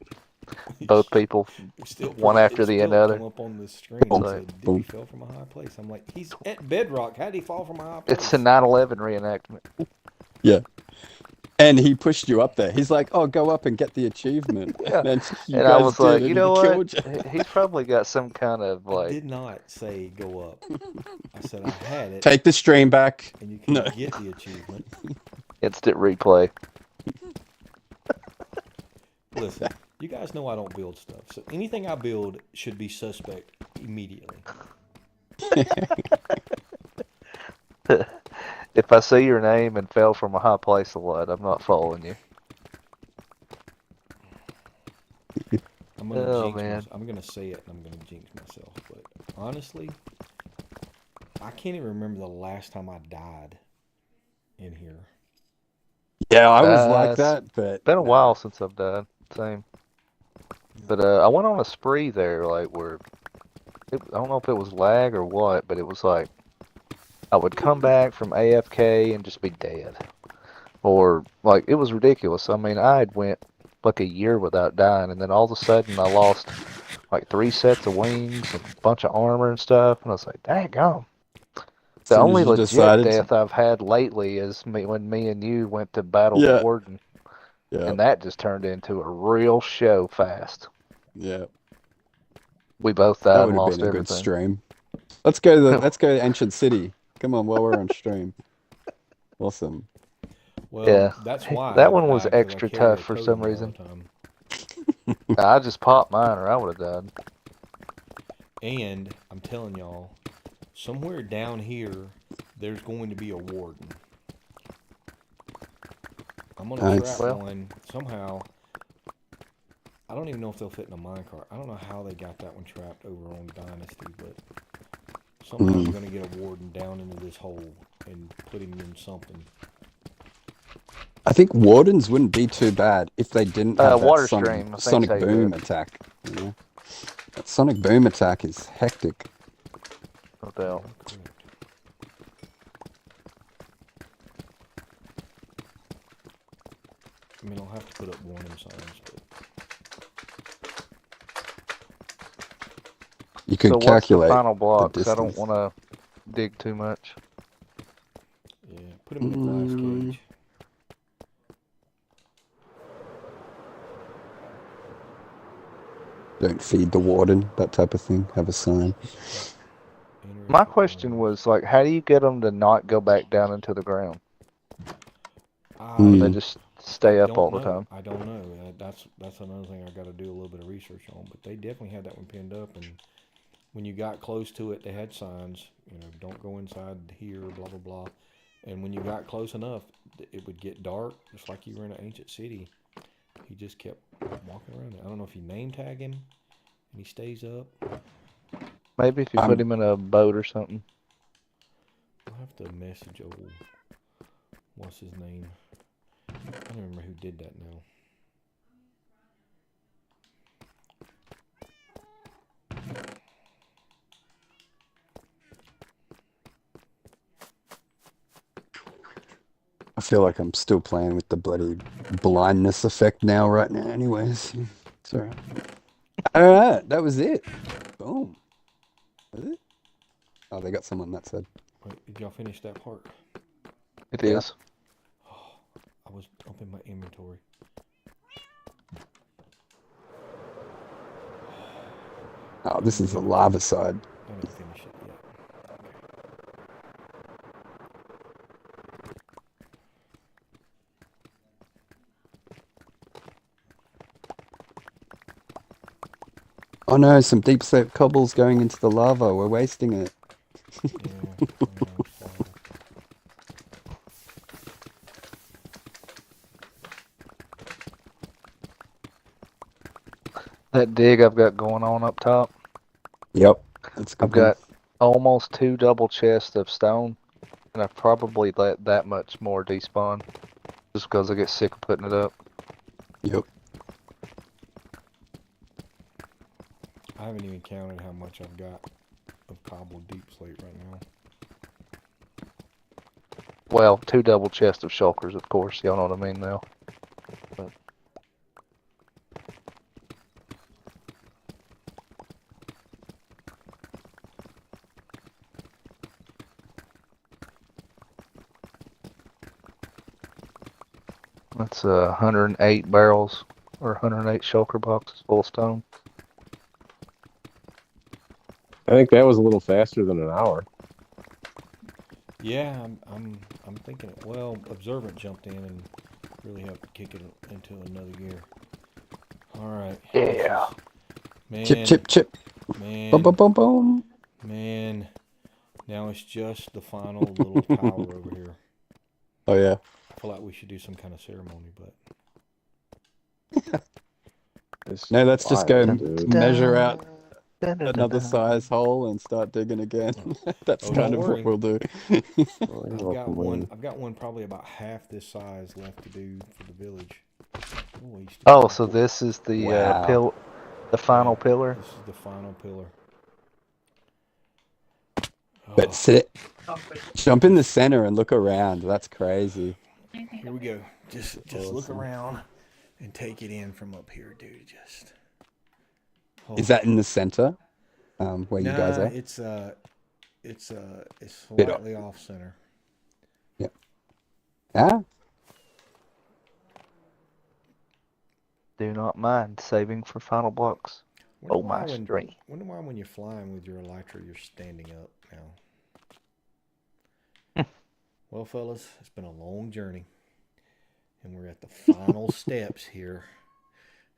shit. Both people, Still one after the other. Come up on the screen and Boom. said, "Did he fell from a high place?" I'm like, "He's at bedrock. How did he fall from a high place?" It's a 9/11 reenactment. Yeah. And he pushed you up there. He's like, "Oh, go up and get the achievement." Yeah. And you And guys I was did, like, and you he know killed what? you. He's probably got some kind of I like. did not say go up. I said I had it, Take the stream back. and you can No. get the achievement. Instant replay. Listen, you guys know I don't build stuff, so anything I build should be suspect immediately. If I see your name and fell from a high place a lot, I'm not following you. I'm gonna Oh, jinx man. myself. I'm gonna say it, and I'm gonna jinx myself. But honestly, I can't even remember the last time I died in here. Yeah, I was like It's that, but been a while since I've died. Same. But I went on a spree there, like where I don't know if it was lag or what, but it was like I would come back from AFK and just be dead, or like it was ridiculous. I mean, I had went like a year without dying, and then all of a sudden I lost like 3 sets of wings and a bunch of armor and stuff, and I was like, "Dang, as the soon as only you legit decided to- death I've had lately is when me and you went to battle Yeah. the warden, Yeah, and that just turned into a real show fast. yeah. We both That died would and have lost been a good everything. stream. Let's go to Ancient City. Come on, while we're on stream. Awesome. Well, Yeah. that's why That I one was died, 'cause I extra carry a tough for totem some all the reason. time. I just popped mine, or I would have died. And I'm telling y'all, somewhere down here, there's going to be a warden. I'm gonna Nice. trap Well. one somehow. I don't even know if they'll fit in a minecart. I don't know how they got that one trapped over on Dynasty, but somehow I'm gonna get a warden down into this hole and put him in something. I think wardens wouldn't be too bad if they didn't have that Water sonic, stream, I think's sonic how you do boom it. attack. You know? That sonic boom attack is hectic. No doubt. Correct. I mean, I'll have to put up warning signs, but You could So what's the calculate. final blocks? I don't distance. want to dig too much. yeah, put him in a glass cage. Don't feed the warden, that type of thing. Have a sign. Enter My it for question warnings. was like, how do you get them to not go back down into the ground? Hmm. They just stay up don't all the know. time. I don't know. That's another thing I got to do a little bit of research on. But they definitely had that one pinned up, and when you got close to it, they had signs. You know, don't go inside here. Blah blah blah. And when you got close enough, it would get dark, just like you were in an ancient city. He just kept walking around. I don't know if you name tag him, and he stays up. Maybe if you put him in a boat or something. I'll have to message old. What's his name? I don't remember who did that now. feel like I'm still playing with the bloody blindness effect now, right now. Anyways, it's alright. Alright, that was it. Boom. Was it? Oh, they got someone that side. Wait, did y'all finish that part? It Yeah. is. Oh, I was up in my inventory. Oh, this is the lava side. I didn't finish it yet. Oh no, some deep slope cobbles going into the lava. We're wasting it. Yeah, I know, it's horrible. That dig I've got going on up top. Yep. That's a good I've got almost 2 double chests of stone, and I've probably let that much more despawn, just because I get sick of putting it up. Yep. I haven't even counted how much I've got of cobbled deep slate right now. Well, 2 double chests of shulkers, of course. Y'all know what I mean now. But that's 108 barrels or 108 shulker boxes full of stone. I think that was a little faster than an hour. Yeah, I'm thinking it. Well, Observant jumped in and really helped kick it into another gear. All right. Yeah. Man, Chip, chip, chip. man, Boom, boom, boom, boom. man. Now it's just the final little tower over here. Oh yeah. I feel like we should do some kind of ceremony, but No, let's just go dude. measure out another size hole and start digging again. That's Oh, kind don't of worry. what we'll do. I've got one probably about half this size left to do for the village. Ooh, he's still Oh, going. so this is the Wow. the final Yeah, pillar. This is the final pillar. But Oh, sit, jump in the center and look around. That's crazy. here we go. Just look Awesome. around and take it in from up here, dude. Just. Oh. Is that in the center? Where you guys Nah, are? it's Bit off. slightly off center. Yep. Ah, Do not mind saving for final blocks. Wonder Oh why my when- string. Wonder why when you're flying with your elytra, you're standing up now. Well, fellas, it's been a long journey, and we're at the final steps here.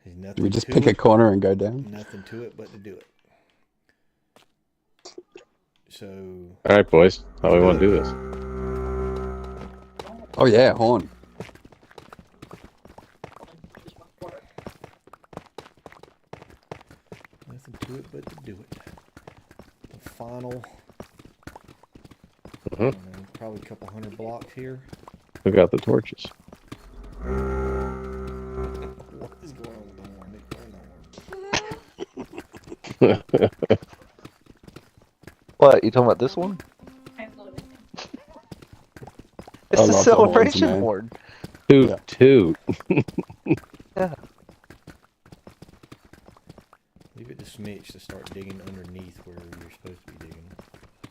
There's nothing do we just to pick a it, corner and go down? nothing to it but to do it. So, All right, boys. How we want to do this? Oh yeah, horn. nothing to it but to do it. The final, I don't know, probably a couple hundred blocks here. We got the torches. What is going on with the horn? It's going on. What, you talking about this one? It's I the love the horns, celebration man. horn. Toot, Yeah. toot. Yeah. Leave it to Smitch to start digging underneath where you're supposed to be digging.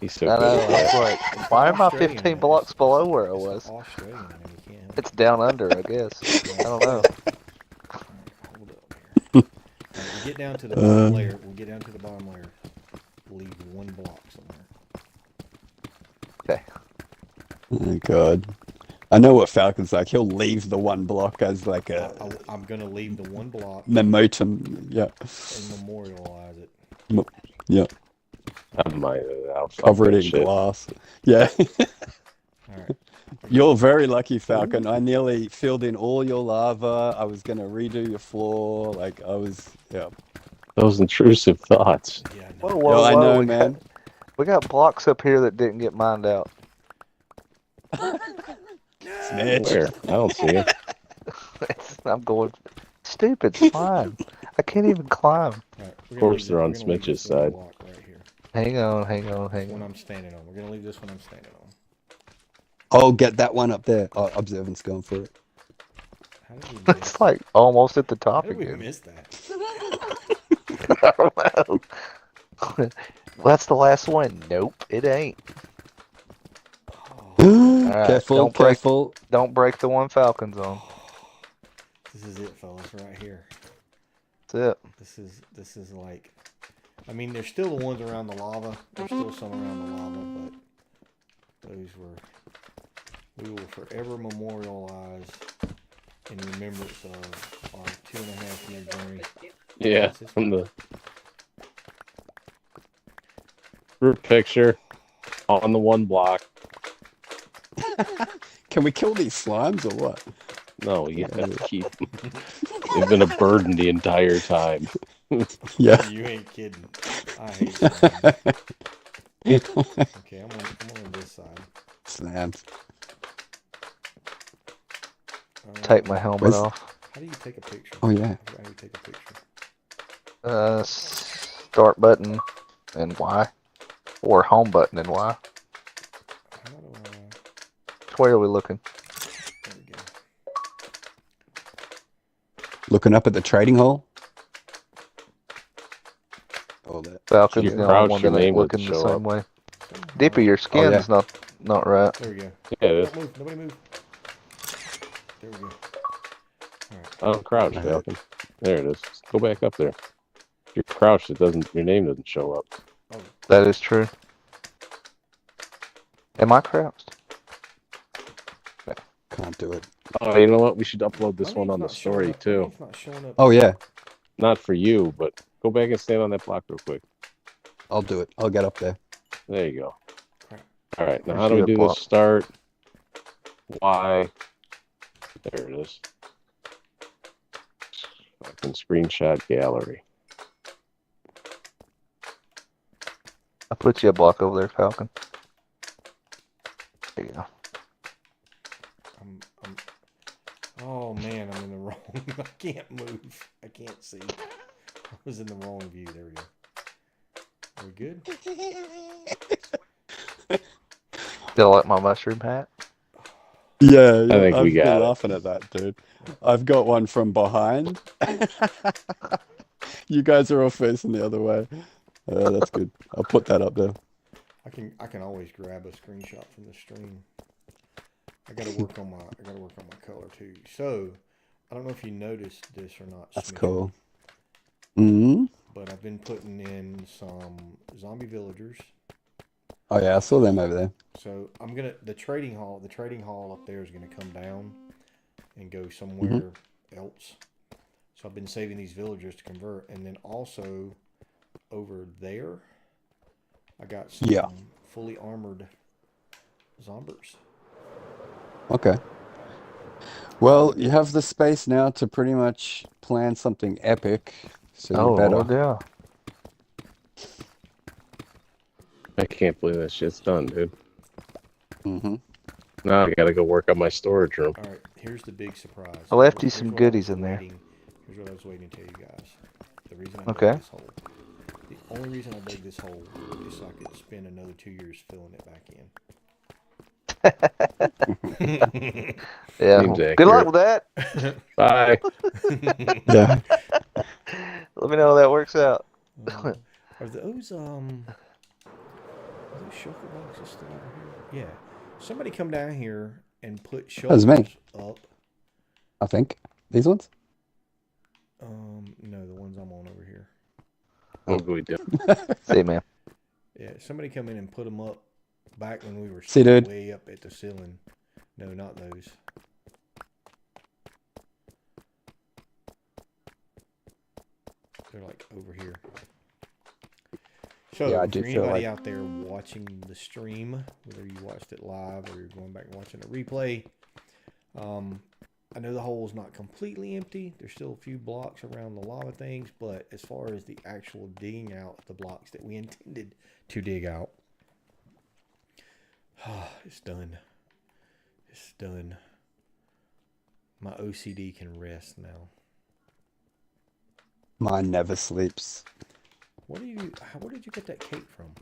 He's so I good know. at I was that. like, why am I Australian, 15 man. blocks It's- below where I it's was? Australian, man. You can't help It's down under, I guess. I don't know. Hold up here. We'll get down to the bottom layer. We'll get down to the bottom layer. Leave one block somewhere. Okay. Oh god. I know what Falcon's like. He'll leave the one block as like a I'm gonna leave the one block memoriam. Yeah. and memorialize it. Yeah. I mined it out. Fuck Cover it that in shit. glass. Yeah. All right. You're very lucky, Falcon. I nearly filled in all your lava. I was gonna redo your floor. Like I was, yeah. Those intrusive thoughts. Yeah, I know. Whoa, whoa, Yo, I whoa. know, we man. we got blocks up here that didn't get mined out. Snitch. Where? I don't see it. I'm going stupid slime. I can't even climb. All right, Of course they're on we're gonna leave Smitch's this one side. block right here. Hang on. One I'm standing on. We're gonna leave this one I'm standing on. Oh, get that one up there. Oh, Observant's going for it. How did we miss? It's like almost at the How top did we again. miss that? I don't know. That's the last one. Nope, it ain't. Oh, Alright, Careful, careful. don't break the one Falcon's on. this is it, fellas, right here. That's it. This is like, I mean, there's still the ones around the lava. There's still some around the lava, but those we will forever memorialize in remembrance of our 2.5 year journey. Yeah, from the group picture on the one block. Can we kill these slimes or what? No, you have to keep them. They've been a burden the entire time. Yeah. You ain't kidding. I hate slime. Okay, I'm on this side. Slams. Take my helmet Where's- off. How do you take a picture? Oh, yeah. I forgot how you take a picture. Start button and Y, or home button and Y. How do I? Which way are we looking? There we go. Looking up at the trading hole. Oh, that. Falcon's Your the crouch, only one your that ain't name looking doesn't the show same up. way. Dippy, your skin's not right. There we go. Yeah, it is. Don't move. Nobody move. There we go. Alright. Oh, crouch, Falcon. There it is. Just go back up there. If you're crouched, your name doesn't show up. Oh, That is true. Am I crouched? Can't do it. Oh, you know what? We should upload this my one name's on the not showing story up. My too. name's not showing up. Oh, yeah. Not for you, but go back and stand on that block real quick. I'll do it. I'll get up there. There you go. Crap. All right, now Where's how do we your do block? this? Start. Y. There it is. Fucking screenshot gallery. I put you a block over there, Falcon. There you go. I'm, oh man, I'm in the wrong. I can't move. I can't see. I was in the wrong view. There we go. Are we good? Still like my mushroom hat? Yeah, I think we I've been got it. laughing at that, dude. I've got one from behind. You guys are all facing the other way. That's good. I'll put that up there. I can always grab a screenshot from the stream. I gotta work on my color too. So I don't know if you noticed this or not. That's Smith, cool. Mm-hmm. But I've been putting in some zombie villagers. Oh yeah, I saw them over there. So I'm gonna the trading hall up there is gonna come down and go somewhere else. So I've been saving these villagers to convert, and then also over there, I got some fully armored zombies. Okay. Well, you have the space now to pretty much plan something epic. So you better. Lord, yeah. I can't believe that shit's done, dude. Mm-hmm. Now I gotta go work on my storage room. All right, here's the big surprise. I left you Here's some what I goodies was in there. Here's what I was waiting to tell you guys. The reason I Okay. dug this hole. The only reason I dug this hole is so I could spend another 2 years filling it back in. Yeah. Seems Good luck with that. Bye. Yeah. Let me know how that works out. Are those shulker boxes still over here? Yeah. Somebody come down here and put was me. shulkers up. I think these ones. No, the ones I'm on over here. What do we do? See, man. Yeah, somebody come in and put them up back when we were See, dude. way up at the ceiling. No, not those. They're like over here. So, Yeah, I do for feel anybody like- out there watching the stream, whether you watched it live or you're going back and watching a replay, I know the hole is not completely empty. There's still a few blocks around the lava things, but as far as the actual digging out the blocks that we intended to dig out, it's done. It's done. My OCD can rest now. Mine never sleeps. Where did you get that cake from?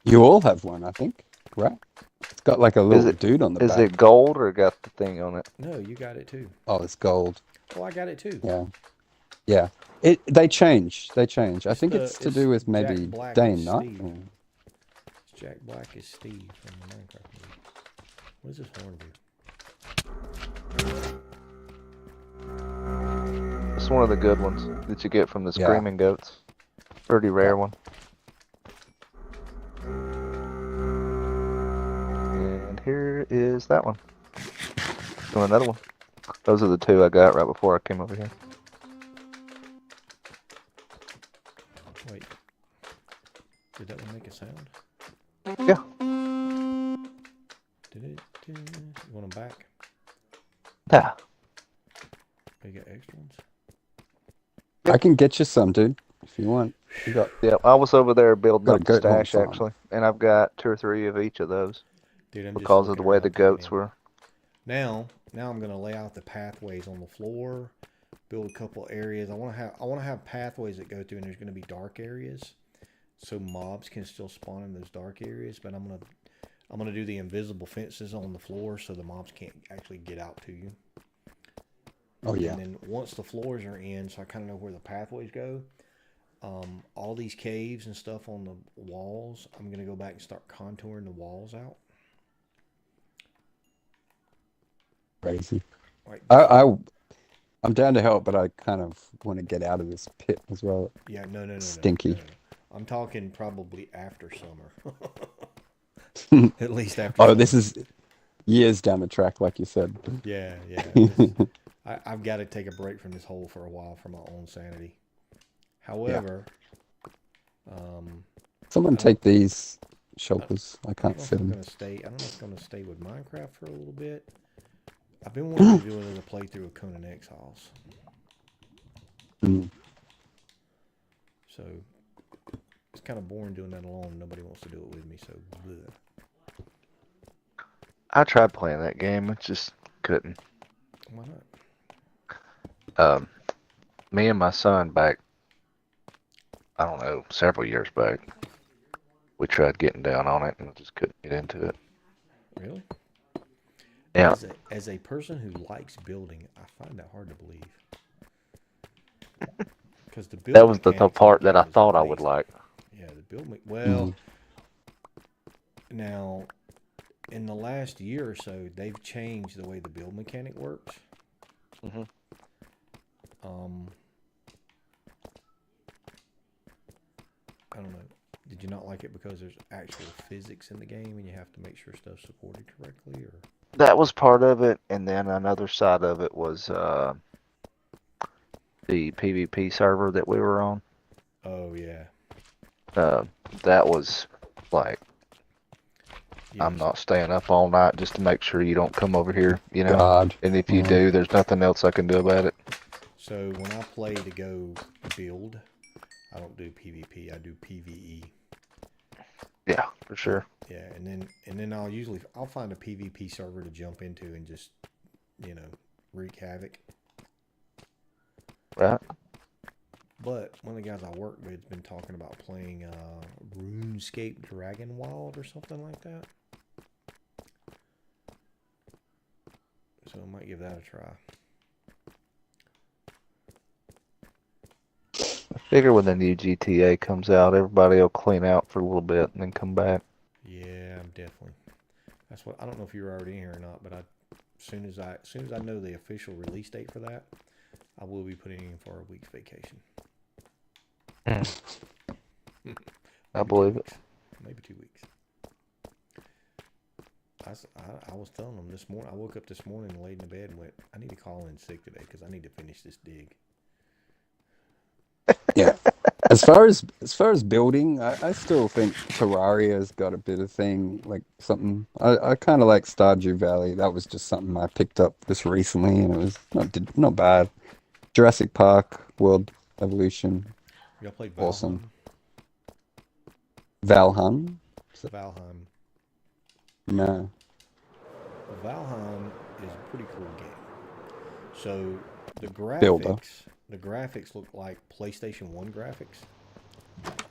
You all have one, I think, right? got like a little dude on the Is back. it gold or got the thing on it? No, you got it too. Oh, it's gold. Oh, I got it too. Yeah. Yeah. They change. They change. I It's think the- it's to it's do with Jack maybe Black day is and night. Steve. or- Jack Black is Steve from the Minecraft movie. What does this horn do? It's one of the good ones that you get from the Yeah. screaming goats. Pretty rare one. And here is that one. And another one. Those are the two I got right before I came over here. Wait. Did that one make a sound? Yeah. Did it? You want them back? Yeah. Oh, you got extra ones? I can get you some, dude, if you want. You got Yeah, I was over there building Got a up the goat horn stash farm. actually, and I've got 2 or 3 of each of those Dude, I'm just because of the looking way around the playing goats it. were. Now I'm gonna lay out the pathways on the floor, build a couple areas. I want to have pathways that go through, and there's gonna be dark areas, so mobs can still spawn in those dark areas. But I'm gonna do the invisible fences on the floor, so the mobs can't actually get out to you. Oh yeah. And then once the floors are in, so I kind of know where the pathways go. All these caves and stuff on the walls, I'm gonna go back and start contouring the walls out. Crazy. Like, I'm down to help, but I kind of want to get out of this pit as well. yeah, no. Stinky. No. I'm talking probably after summer. At least after. Oh, summer. this is years down the track, like you said. Yeah. I've got to take a break from this hole for a while for my own sanity. However, Someone take these shelters. I I can't don't know if fit I'm them. gonna stay. I don't know if I'm gonna stay with Minecraft for a little bit. I've been wanting to do another playthrough of Conan Exiles. Mm. So it's kind of boring doing that alone. Nobody wants to do it with me. So bleh. I tried playing that game, I just couldn't. Why not? Me and my son back, I don't know, several years back, we tried getting down on it and just couldn't get into it. Really? Yeah. As a person who likes building, I find that hard to believe. Because the build That was the mechanics part of the that I game is thought I would amazing. like. Yeah, the build. Well, now in the last year or so, they've changed the way the build mechanic works. Mhm. I don't know. Did you not like it because there's actual physics in the game and you have to make sure stuff's supported correctly, or? That was part of it, and then another side of it was the PvP server that we were on. Oh yeah. That was like, I'm Yes. not staying up all night just to make sure you don't come over here, you know. God. And if you Yeah. do, there's nothing else I can do about it. So when I play to go build, I don't do PvP. I do PvE. Yeah, for sure. Yeah, and then I'll find a PvP server to jump into and just, wreak havoc. Right? But one of the guys I work with has been talking about playing RuneScape Dragonwild or something like that. So I might give that a try. I figure when the new GTA comes out, everybody will clean out for a little bit and then come back. Yeah, definitely. That's what I don't know if you're already in here or not, but as soon as I know the official release date for that, I will be putting in for a week's vacation. I believe it. Maybe 2 weeks. I was telling them this morning. I woke up this morning and laid in the bed and went, I need to call in sick today because I need to finish this dig. Yeah. As far as building, I still think Terraria's got a bit of thing, like something. I kind of like Stardew Valley. That was just something I picked up just recently, and it was not bad. Jurassic Park, World Evolution, Y'all played Valheim? Awesome. Valheim. Valheim. No. Valheim is a pretty cool game. So the Builder. graphics look like PlayStation 1 graphics.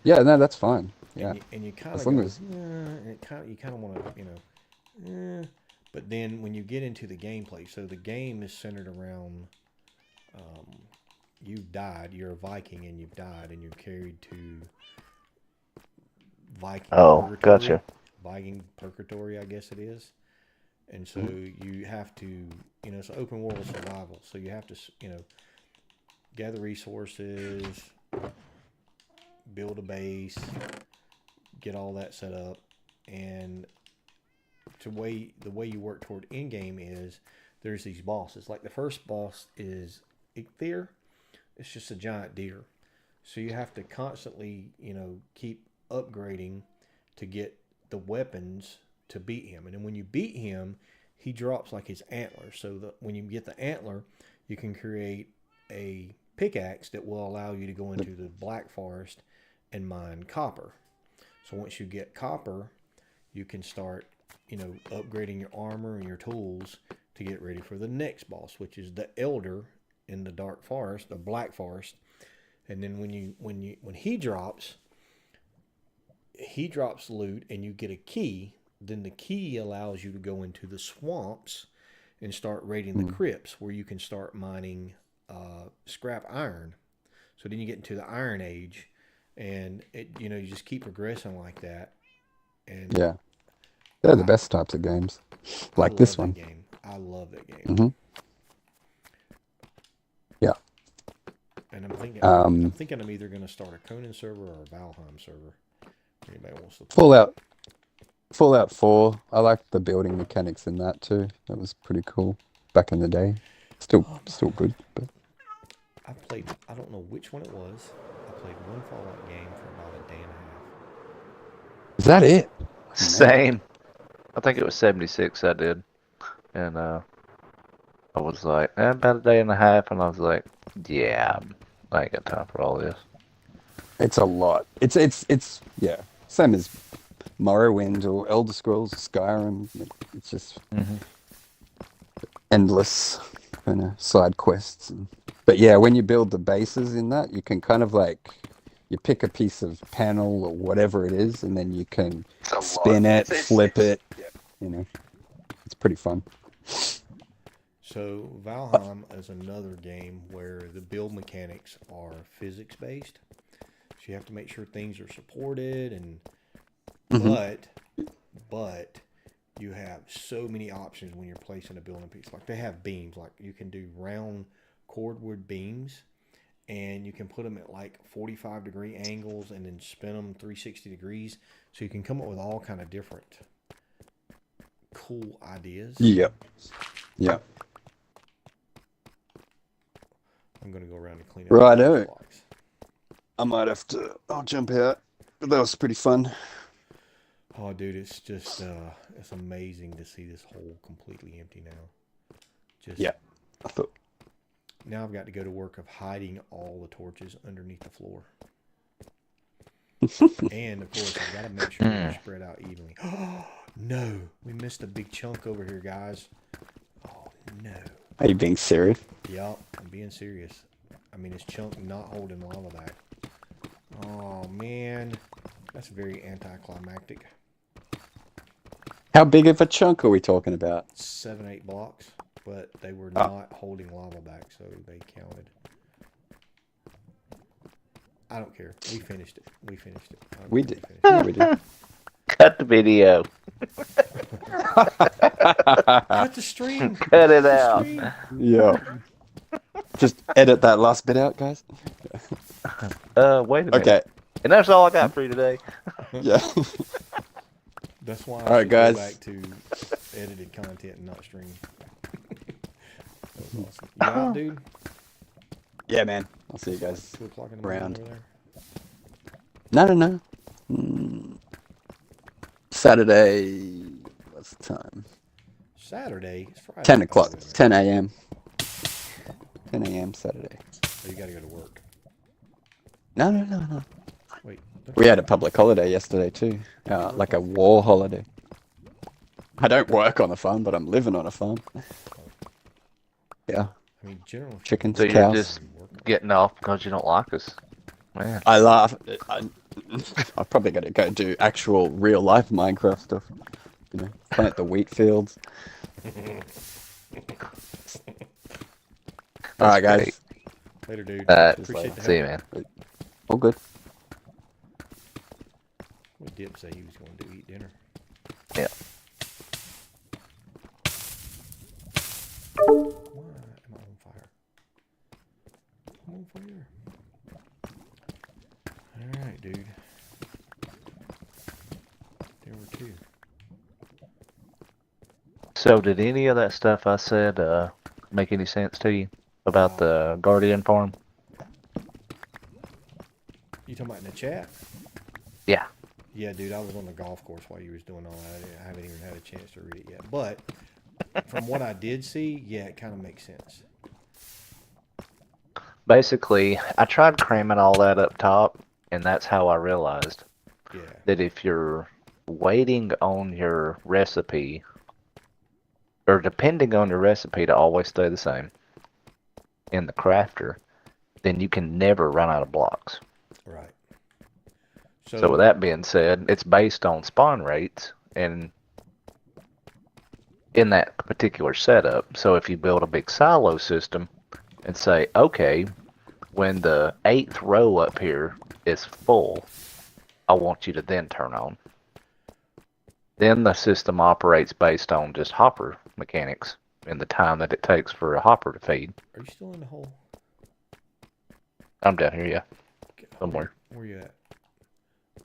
Yeah, no, that's fine. Yeah. And you kind As of long go, as- yeah, and you kind of want to, But then when you get into the gameplay, so the game is centered around you've died. You're a Viking and you've died, and you're carried to Viking Oh, purgatory. gotcha. Viking purgatory, I guess it is. And so you have to, it's open world survival. So you have to, gather resources, build a base, get all that set up, and the way you work toward end game is there's these bosses. Like the first boss is Ichthyr. It's just a giant deer. So you have to constantly, keep upgrading to get the weapons to beat him. And then when you beat him, he drops like his antler. So when you get the antler, you can create a pickaxe that will allow you to go into the Black Forest and mine copper. So once you get copper, you can start, upgrading your armor and your tools to get ready for the next boss, which is the Elder in the Dark Forest, the Black Forest. And then when he drops loot and you get a key, then the key allows you to go into the swamps and start raiding the crypts, where you can start mining scrap iron. So then you get into the Iron Age, and you just keep progressing like that. And Yeah. They're the best types of games. Like this one. Game. I love that game. Mm-hmm. Yeah. And I'm thinking I'm either going to start a Conan server or a Valheim server. Anybody wants to play. Fallout 4. I like the building mechanics in that too. That was pretty cool back in the day. Still good. But I don't know which one it was. I played one Fallout game for about a day and a half. is that it? Same. I think it was 76 I did. And I was like, about a day and a half, and I was like, yeah, I ain't got time for all this. It's a lot. It's yeah. Same as Morrowind or Elder Scrolls, Skyrim. It's just endless kind of side quests. But yeah, when you build the bases in that, you can kind of like, you pick a piece of panel or whatever it is, and then you can spin it, flip it. It's pretty fun. So Valheim is another game where the build mechanics are physics based. So you have to make sure things are supported, and but you have so many options when you're placing a building piece. Like they have beams, like you can do round cordwood beams, and you can put them at like 45-degree angles and then spin them 360 degrees. So you can come up with all kind of different cool ideas. Yeah. I'm going to go around and clean up. Righto. I might have to. I'll jump out. But that was pretty fun. Oh, dude, it's just it's amazing to see this hole completely empty now. I thought. Now I've got to go to work of hiding all the torches underneath the floor. And of course, I've got to make sure they're spread out evenly. Oh no, we missed a big chunk over here, guys. Oh no. Are you being serious? Yup, I'm being serious. I mean, it's chunk not holding lava back. Oh man, that's very anticlimactic. How big of a chunk are we talking about? 7-8 blocks, but they were not holding lava back, so they counted. I don't care. We finished it. We did. Yeah, we did. Cut the video. Cut the stream. Cut it out. Yeah. Just edit that last bit out, guys. Wait a minute. Okay. And that's all I got for you today. Yeah. That's why All right, guys. Go back to edited content and not stream. That was awesome. You out, dude? Yeah, man. I'll see you guys 2 o'clock in the around. morning over there? No. Saturday. What's the time? Saturday? It's Friday. 10 o'clock. 10 a.m. 10 a.m. Saturday. So you got to go to work. No. Wait. We had a public holiday yesterday too. Like a war holiday. I don't work on a farm, but I'm living on a farm. Yeah. I mean, generally. Chickens, So you're cows. just getting off because you don't like us. Man. I laugh. I'm probably going to go do actual real life Minecraft stuff. You know, plant the wheat fields. All That's right, great. guys. Later, dude. Alright, Just Appreciate later. the see you, help. man. All good. What did Dip say he was going to do? Eat dinner. Yeah. Why am I on fire? I'm on fire. All right, dude. There were two. So did any of that stuff I said make any sense to you about the Guardian farm? You talking about in the chat? Yeah. Yeah, dude. I was on the golf course while you was doing all that. I haven't even had a chance to read it yet. But from what I did see, yeah, it kind of makes sense. Basically, I tried cramming all that up top, and that's how I realized Yeah. that if you're waiting on your recipe, or depending on your recipe to always stay the same in the crafter, then you can never run out of blocks. Right. So with that being said, it's based on spawn rates and in that particular setup. So if you build a big silo system and say, okay, when the 8th row up here is full, I want you to then turn on. Then the system operates based on just hopper mechanics and the time that it takes for a hopper to feed. Are you still in the hole? I'm down here, yeah, somewhere. Where you at?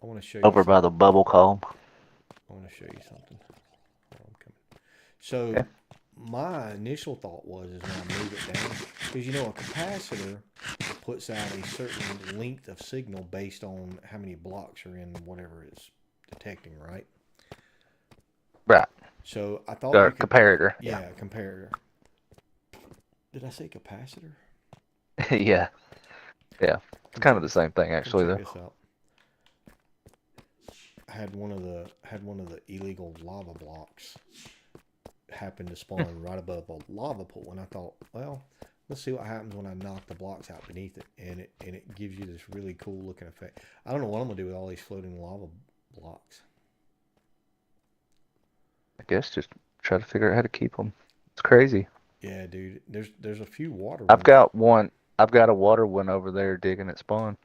I want to show you. Over by the bubble column. I want to show you something. Hold on, I'm coming. So Okay. my initial thought was is when I move it down, because you know a capacitor puts out a certain length of signal based on how many blocks are in whatever it's detecting, right? Right. So I thought Or you could, comparator. yeah, comparator. Did I say capacitor? Yeah. Yeah. It's kind of the same thing actually Check though. this out. I had one of the illegal lava blocks happen to spawn right above a lava pool, and I thought, well, let's see what happens when I knock the blocks out beneath it, and it gives you this really cool looking effect. I don't know what I'm gonna do with all these floating lava blocks. I guess just try to figure out how to keep them. It's crazy. Yeah, dude. There's a few water I've ones. got one. I've got a water one over there digging at spawn.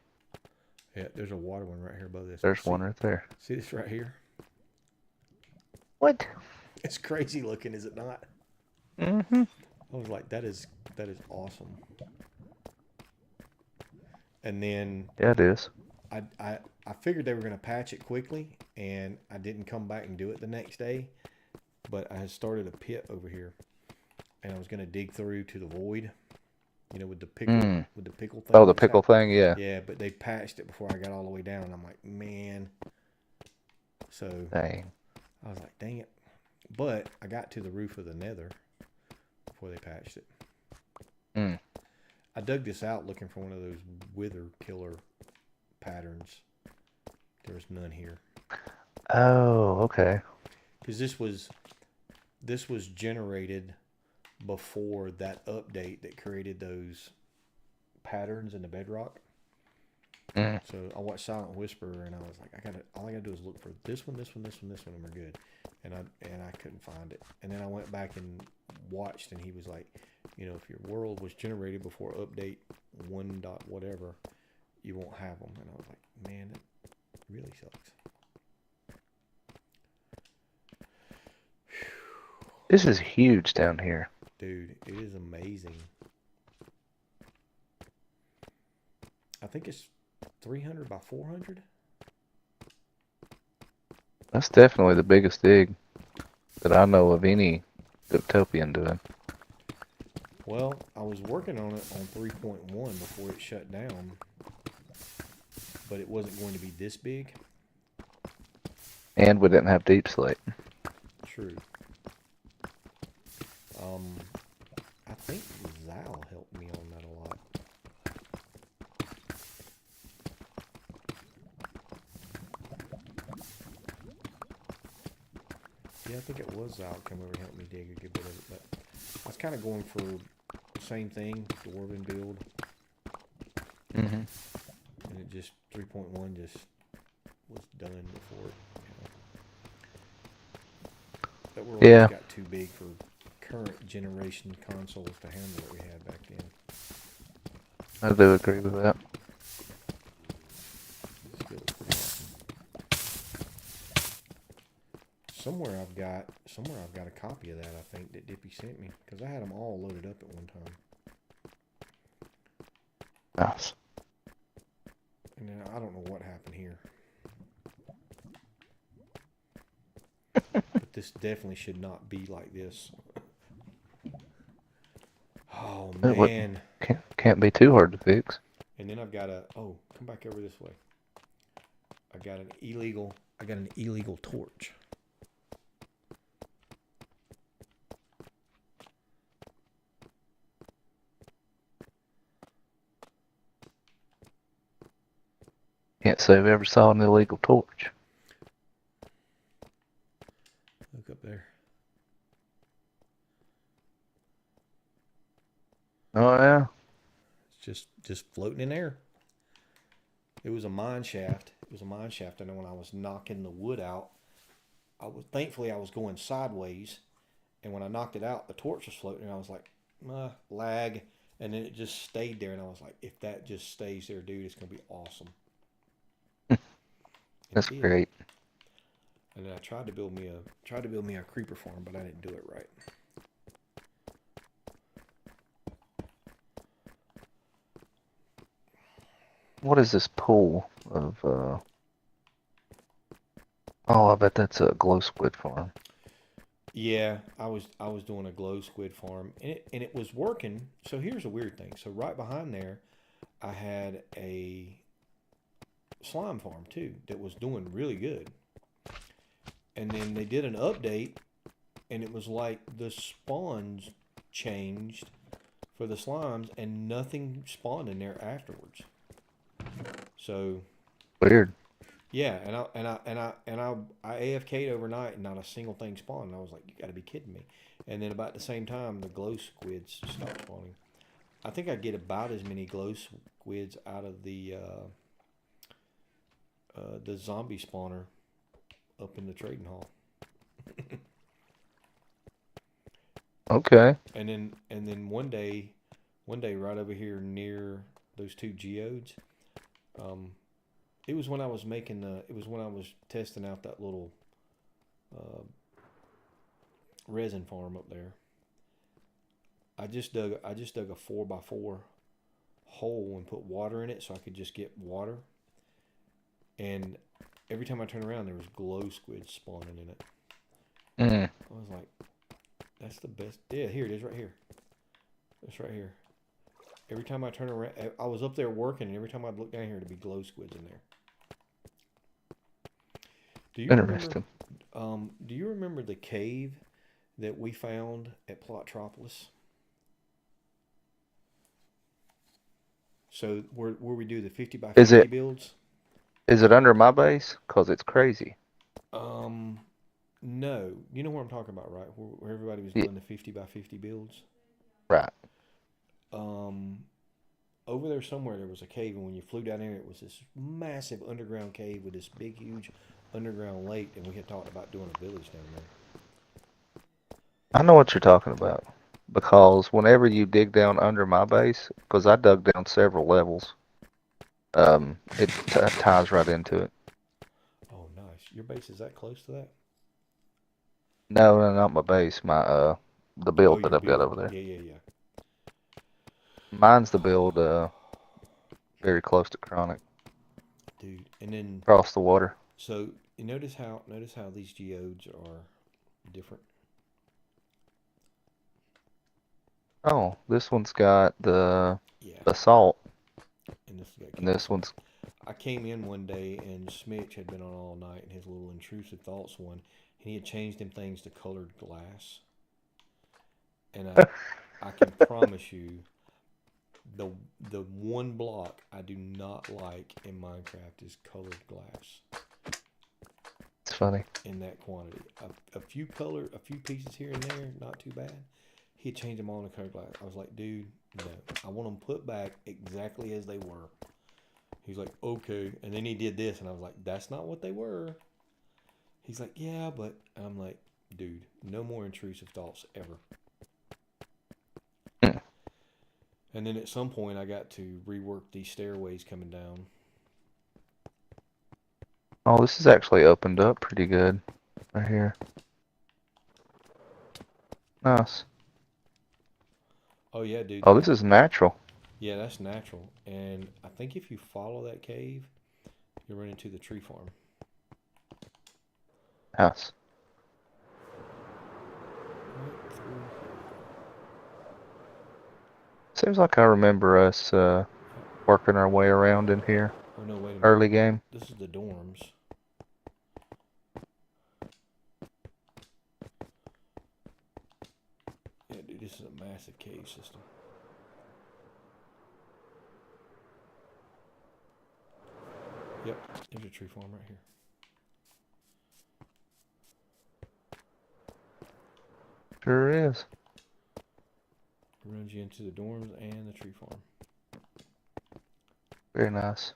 Yeah, there's a water one right here above this. There's See- one right there. See this right here? What? It's crazy looking, is it not? Mm-hmm. I was like, that is awesome. And then Yeah, it is. I figured they were going to patch it quickly, and I didn't come back and do it the next day. But I had started a pit over here, and I was going to dig through to the void, you know, with the pickle thing. Oh, the that's pickle thing, yeah. Yeah, but they patched it before I got all the way down. And I'm like, man. So Dang. I was like, dang it. But I got to the roof of the nether before they patched it. Mm. I dug this out looking for one of those wither killer patterns. There's none here. Oh, okay. Because this was generated before that update that created those patterns in the bedrock. Mm. So I watched Silent Whisperer, and I was like, all I gotta do is look for this one, this one, this one, this one, and we're good. And I couldn't find it. And then I went back and watched, and he was like, you know, if your world was generated before update 1 dot whatever, you won't have them. And I was like, man, that really sucks. This is huge down here. Dude, it is amazing. I think it's 300 by 400. That's definitely the biggest dig that I know of any Diptopian doing. Well, I was working on it on 3.1 before it shut down, but it wasn't going to be this big. And we didn't have deep slate. True. I think Zal helped me on that a lot. Yeah, I think it was Zal come over and help me dig a good bit of it, but I was kind of going for the same thing, Dwarven build, Mm-hmm. and it just 3.1 just was done before it. That world Yeah. just got too big for current generation consoles to handle what we had back then. I do agree with that. Still pretty awesome. Somewhere I've got a copy of that, I think, that Dippy sent me, because I had them all loaded up at one time. Nice. And then I don't know what happened here. But this definitely should not be like this. Oh, It wouldn't- man. Can't be too hard to fix. And then I've got come back over this way. I got an illegal torch. Can't say I've ever saw an illegal torch. Look up there. Oh yeah. It's just floating in air. It was a mine shaft. And then when I was knocking the wood out, thankfully I was going sideways, and when I knocked it out, the torch was floating, and I was like, lag, and then it just stayed there, and I was like, if that just stays there, dude, it's gonna be awesome. That's great. And then I tried to build me a creeper farm, but I didn't do it right. What is this pool of Oh, I bet that's a glow squid farm. Yeah, I was doing a glow squid farm, and it was working. So here's a weird thing. So right behind there, I had a slime farm too that was doing really good. And then they did an update, and it was like the spawns changed for the slimes, and nothing spawned in there afterwards. So Weird. yeah, I AFK'd overnight and not a single thing spawned. And I was like, you got to be kidding me. And then about the same time, the glow squids stopped spawning. I think I get about as many glow squids out of the zombie spawner up in the trading hall. Okay. And then one day right over here near those two geodes, it was when I was testing out that little resin farm up there. I just dug a 4x4 hole and put water in it so I could just get water. And every time I turned around, there was glow squids spawning in it. Mm. I was like, that's the best. Yeah, here it is right here. It's right here. Every time I turn around, I was up there working, and every time I'd look down here, there'd be glow squids in there. Interesting. Do you remember the cave that we found at Plotropolis? So where we do the 50 by 50 builds? Is it under my base? Cause it's crazy. No. You know what I'm talking about, right? Where everybody was doing the 50 by 50 builds? Right. Over there somewhere there was a cave, and when you flew down there, it was this massive underground cave with this big, huge underground lake, and we had talked about doing a village down there. I know what you're talking about. Because whenever you dig down under my base, because I dug down several levels, it ties right into it. Oh, nice. Your base is that close to that? No, not my base. My the build that I've got over there. Yeah. Mine's the build very close to Chronic. Dude, and then Across the water. so you notice how these geodes are different. Oh, this one's got the Yeah. basalt, And and this one's I came in one day and Smitch had been on all night, and his little intrusive thoughts one, and he had changed them things to colored glass. And I can promise you, the one block I do not like in Minecraft is colored glass. it's funny. In that quantity, a few pieces here and there, not too bad. He had changed them all to colored glass. I was like, dude, no, I want them put back exactly as they were. He's like, okay, and then he did this, and I was like, that's not what they were. He's like, yeah, but and I'm like, dude. No more intrusive thoughts ever. Hmm. And then at some point, I got to rework these stairways coming down. Oh, this is actually opened up pretty good right here. Nice. Oh yeah, dude. Oh, this is natural. Yeah, that's natural. And I think if you follow that cave, you'll run into the tree farm. Nice. Right through here. Seems like I remember us working our way around in here Oh no, wait a minute. early game. This is the dorms. Yeah, dude, this is a massive cave system. Yep, there's a tree farm right here. Sure is. It runs you into the dorms and the tree farm. Very nice.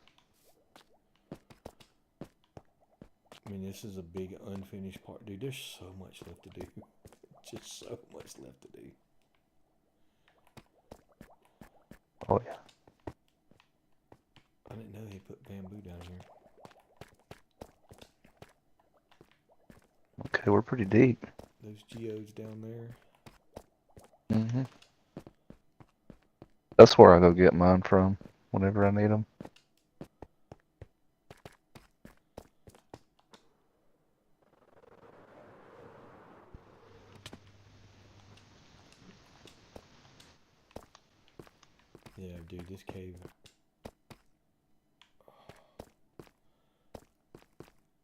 I mean, this is a big unfinished part. Dude, there's so much left to do. Just so much left to do. Oh yeah. I didn't know they put bamboo down here. Okay, we're pretty deep. Those geodes down there. Mm-hmm. That's where I go get mine from whenever I need them. Yeah, dude, this cave.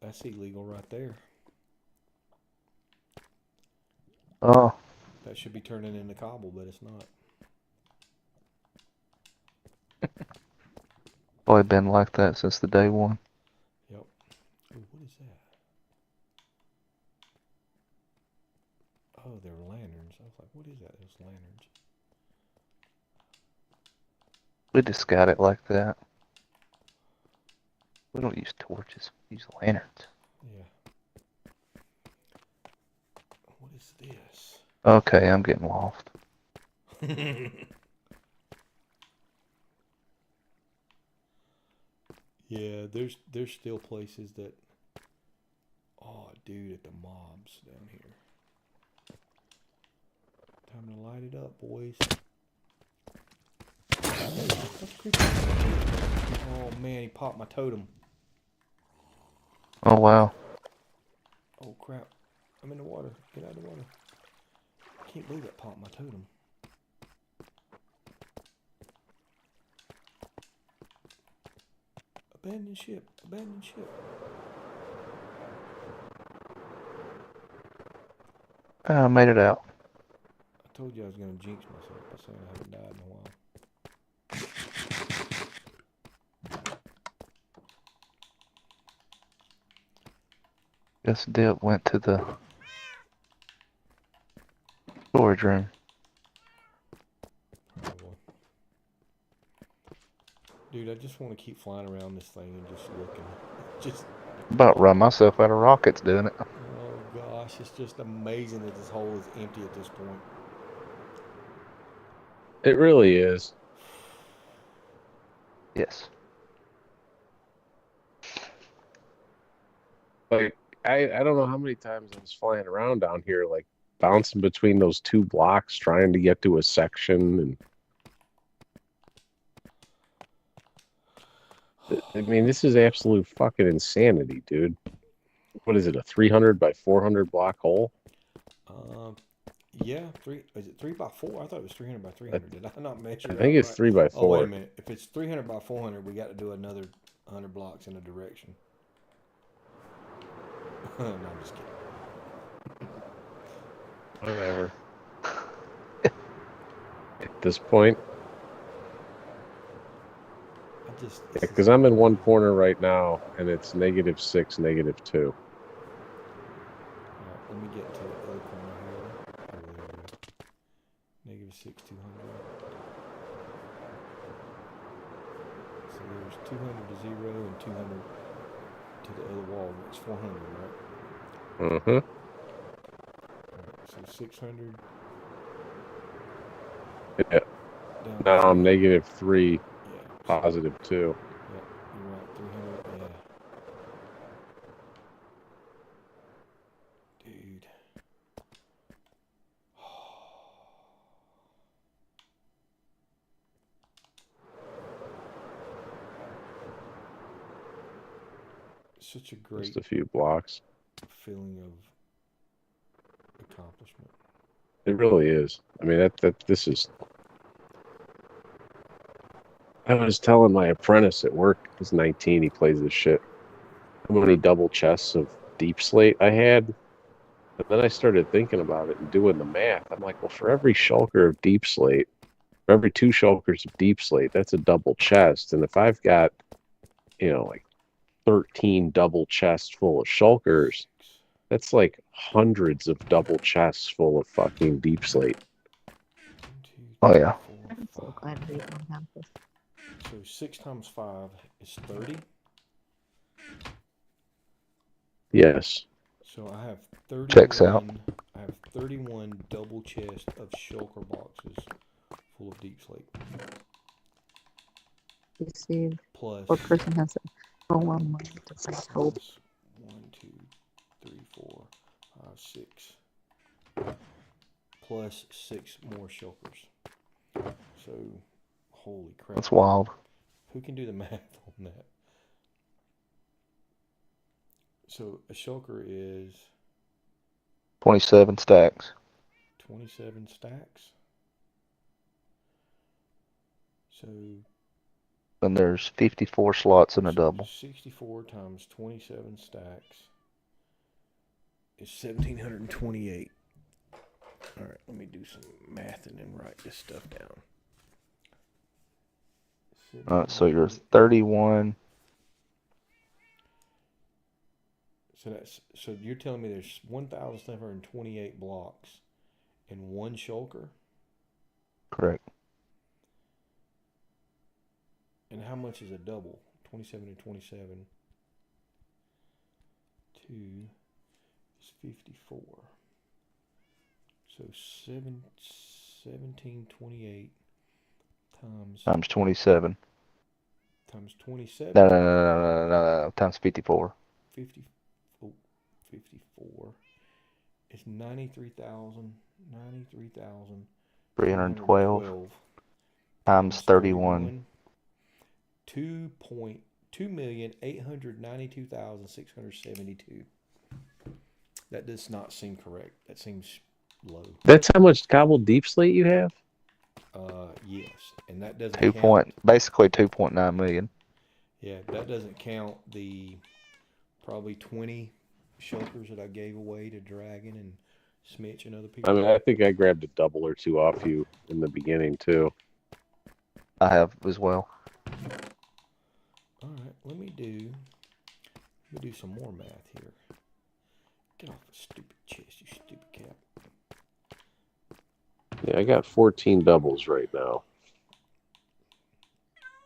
That's illegal right there. Oh, That should be turning into cobble, but it's not. probably been like that since the day one. Yep. Ooh, what is that? Oh, they're lanterns. I was like, what is that? Those lanterns. We just got it like that. We don't use torches. We use lanterns. Yeah. What is this? Okay, I'm getting lost. Yeah, there's still places that. Oh, dude, at the mobs down here. Time to light it up, boys. Hey, what's creeping? Oh man, he popped my totem. Oh wow. Oh crap! I'm in the water. Get out of the water. I can't believe that popped my totem. Abandon ship. Abandon ship. I made it out. I told you I was gonna jinx myself by saying I haven't died in a while. Guess Dip went to the storage room. Oh, well. Dude, I just want to keep flying around this thing and just looking. Just. About run myself out of rockets doing it. Oh gosh, it's just amazing that this hole is empty at this point. It really is. Yes. Like I don't know how many times I was flying around down here, like bouncing between those two blocks, trying to get to a section, and I mean, this is absolute fucking insanity, dude. What is it, a 300 by 400 block hole? Yeah, is it 3x4? I thought it was 300 by 300. Did I not measure I it think out it's right? 3 by Oh, wait a 4. minute. If it's 300 by 400, we got to do another 100 blocks in a direction. No, I'm just kidding. Whatever. At this point, because I'm in one corner right now, and it's -6, -2. Alright, let me get to the other corner here. Oh, there we go. -6, 200. So there's 200 to 0 and 200 to the other wall. It's 400, right? Mm-hmm. 600. Yeah. Down to Now I'm 300. -3, Yeah. +2. Yeah, you're right. 300. Yeah. Dude. Such a great Just a few blocks. feeling of accomplishment. It really is. I mean, this is. I was telling my apprentice at work, he's 19, he plays this shit, how many double chests of deep slate I had. And then I started thinking about it and doing the math. I'm like, well, for every shulker of deep slate, for every 2 shulkers of deep slate, that's a double chest. And if I've got, like 13 double chests full of shulkers, that's like hundreds of double chests full of fucking deep slate. 1, 2, 3, Oh, yeah. 4, I'm so 5. glad we don't have this. So 6 times 5 is 30. Yes. So I have 31. Checks out. I have 31 double chest of shulker boxes full of deep slate. You see, Plus. what person has it? Oh, one month to find hope. Plus 1, 2, 3, 4, 5, 6. Plus 6 more shulkers. So, holy crap. That's wild. Who can do the math on that? So, a shulker is 27 stacks. 27 stacks. So, And there's 54 slots in a double. 64 times 27 stacks is 1,728. All right, let me do some math and then write this stuff down. Alright, so you're 31. So you're telling me there's 1,728 blocks in one shulker? Correct. And how much is a double? 27 and 27. 2 is 54. So 1,728 Times 27. times 27. No. Times 54. 54 is 93,000. 312 times 31. 2,892,672. That does not seem correct. That seems low. That's how much cobbled deep slate you have? Yes, and that doesn't Basically 2.9 million. Yeah, that doesn't count the probably 20 shulkers that I gave away to Dragon and Smitch and other people. I mean, I think I grabbed a double or 2 off you in the beginning, too. I have as well. All right, let me do some more math here. Get off the stupid chest, you stupid cat. Yeah, I got 14 doubles right now.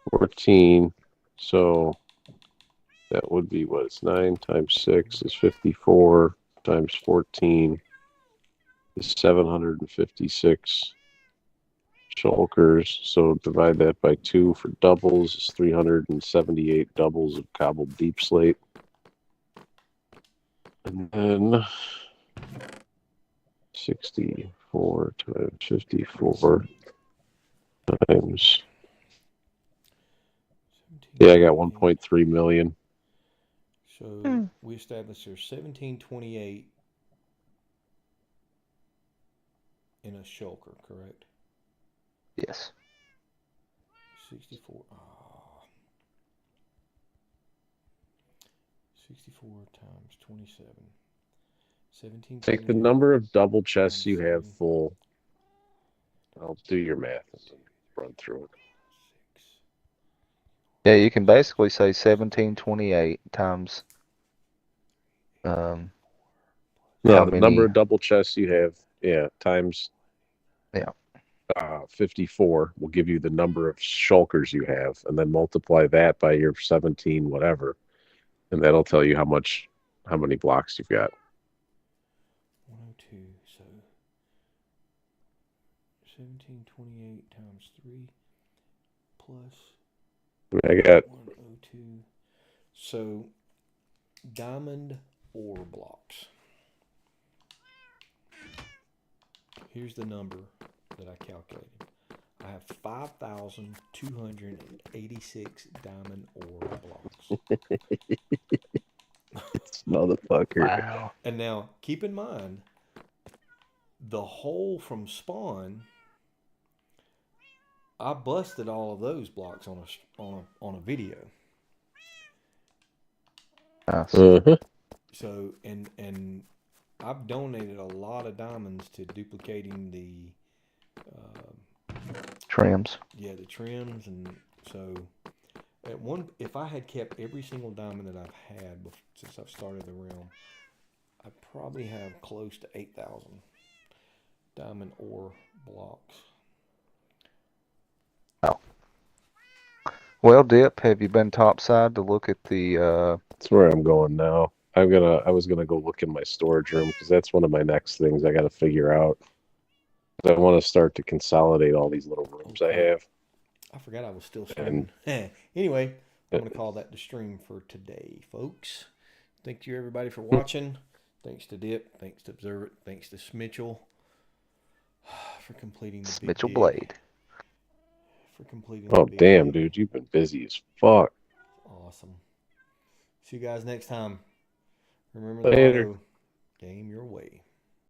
14, so that would be what? It's 9 times 6 is 54 times 14 is 756 shulkers. So divide that by 2 for doubles is 378 doubles of cobbled deep slate. And then 64 times 54 times. Yeah, I got 1.3 million. So we established there's 1,728 in a shulker, correct? Yes. 64. 64 times 27. 17. Take the number of double chests you have full. I'll do your math and run through it. Yeah, you can basically say 1728 times No, how the many? number of double chests you have, times 54 will give you the number of shulkers you have, and then multiply that by your 17 whatever, and that'll tell you how many blocks you've got. 102. So 1728 times 3 plus I got 102. So, diamond ore blocks. Here's the number that I calculated. I have 5,286 diamond ore blocks. this motherfucker. Wow. And now, keep in mind, the hole from spawn, I busted all of those blocks on a video. Nice. Uh-huh. So, and I've donated a lot of diamonds to duplicating the Trims. the trims, and so if I had kept every single diamond that I've had since I've started the realm, I probably have close to 8,000 diamond ore blocks. Oh. Well, Dip, have you been topside to look at the That's where I'm going now. I was gonna go look in my storage room because that's one of my next things I got to figure out. I want to start to consolidate all these little rooms I have. I forgot I was still streaming. Anyway, I'm going to call that the stream for today, folks. Thank you, everybody, for watching. Thanks to Dip. Thanks to Observe It. Thanks to Smitchell for completing the big Mitchell dig. Blade? For completing Oh the big damn, dig. dude, you've been busy as fuck. Awesome. See you guys next time. Remember Later. the motto, game your way.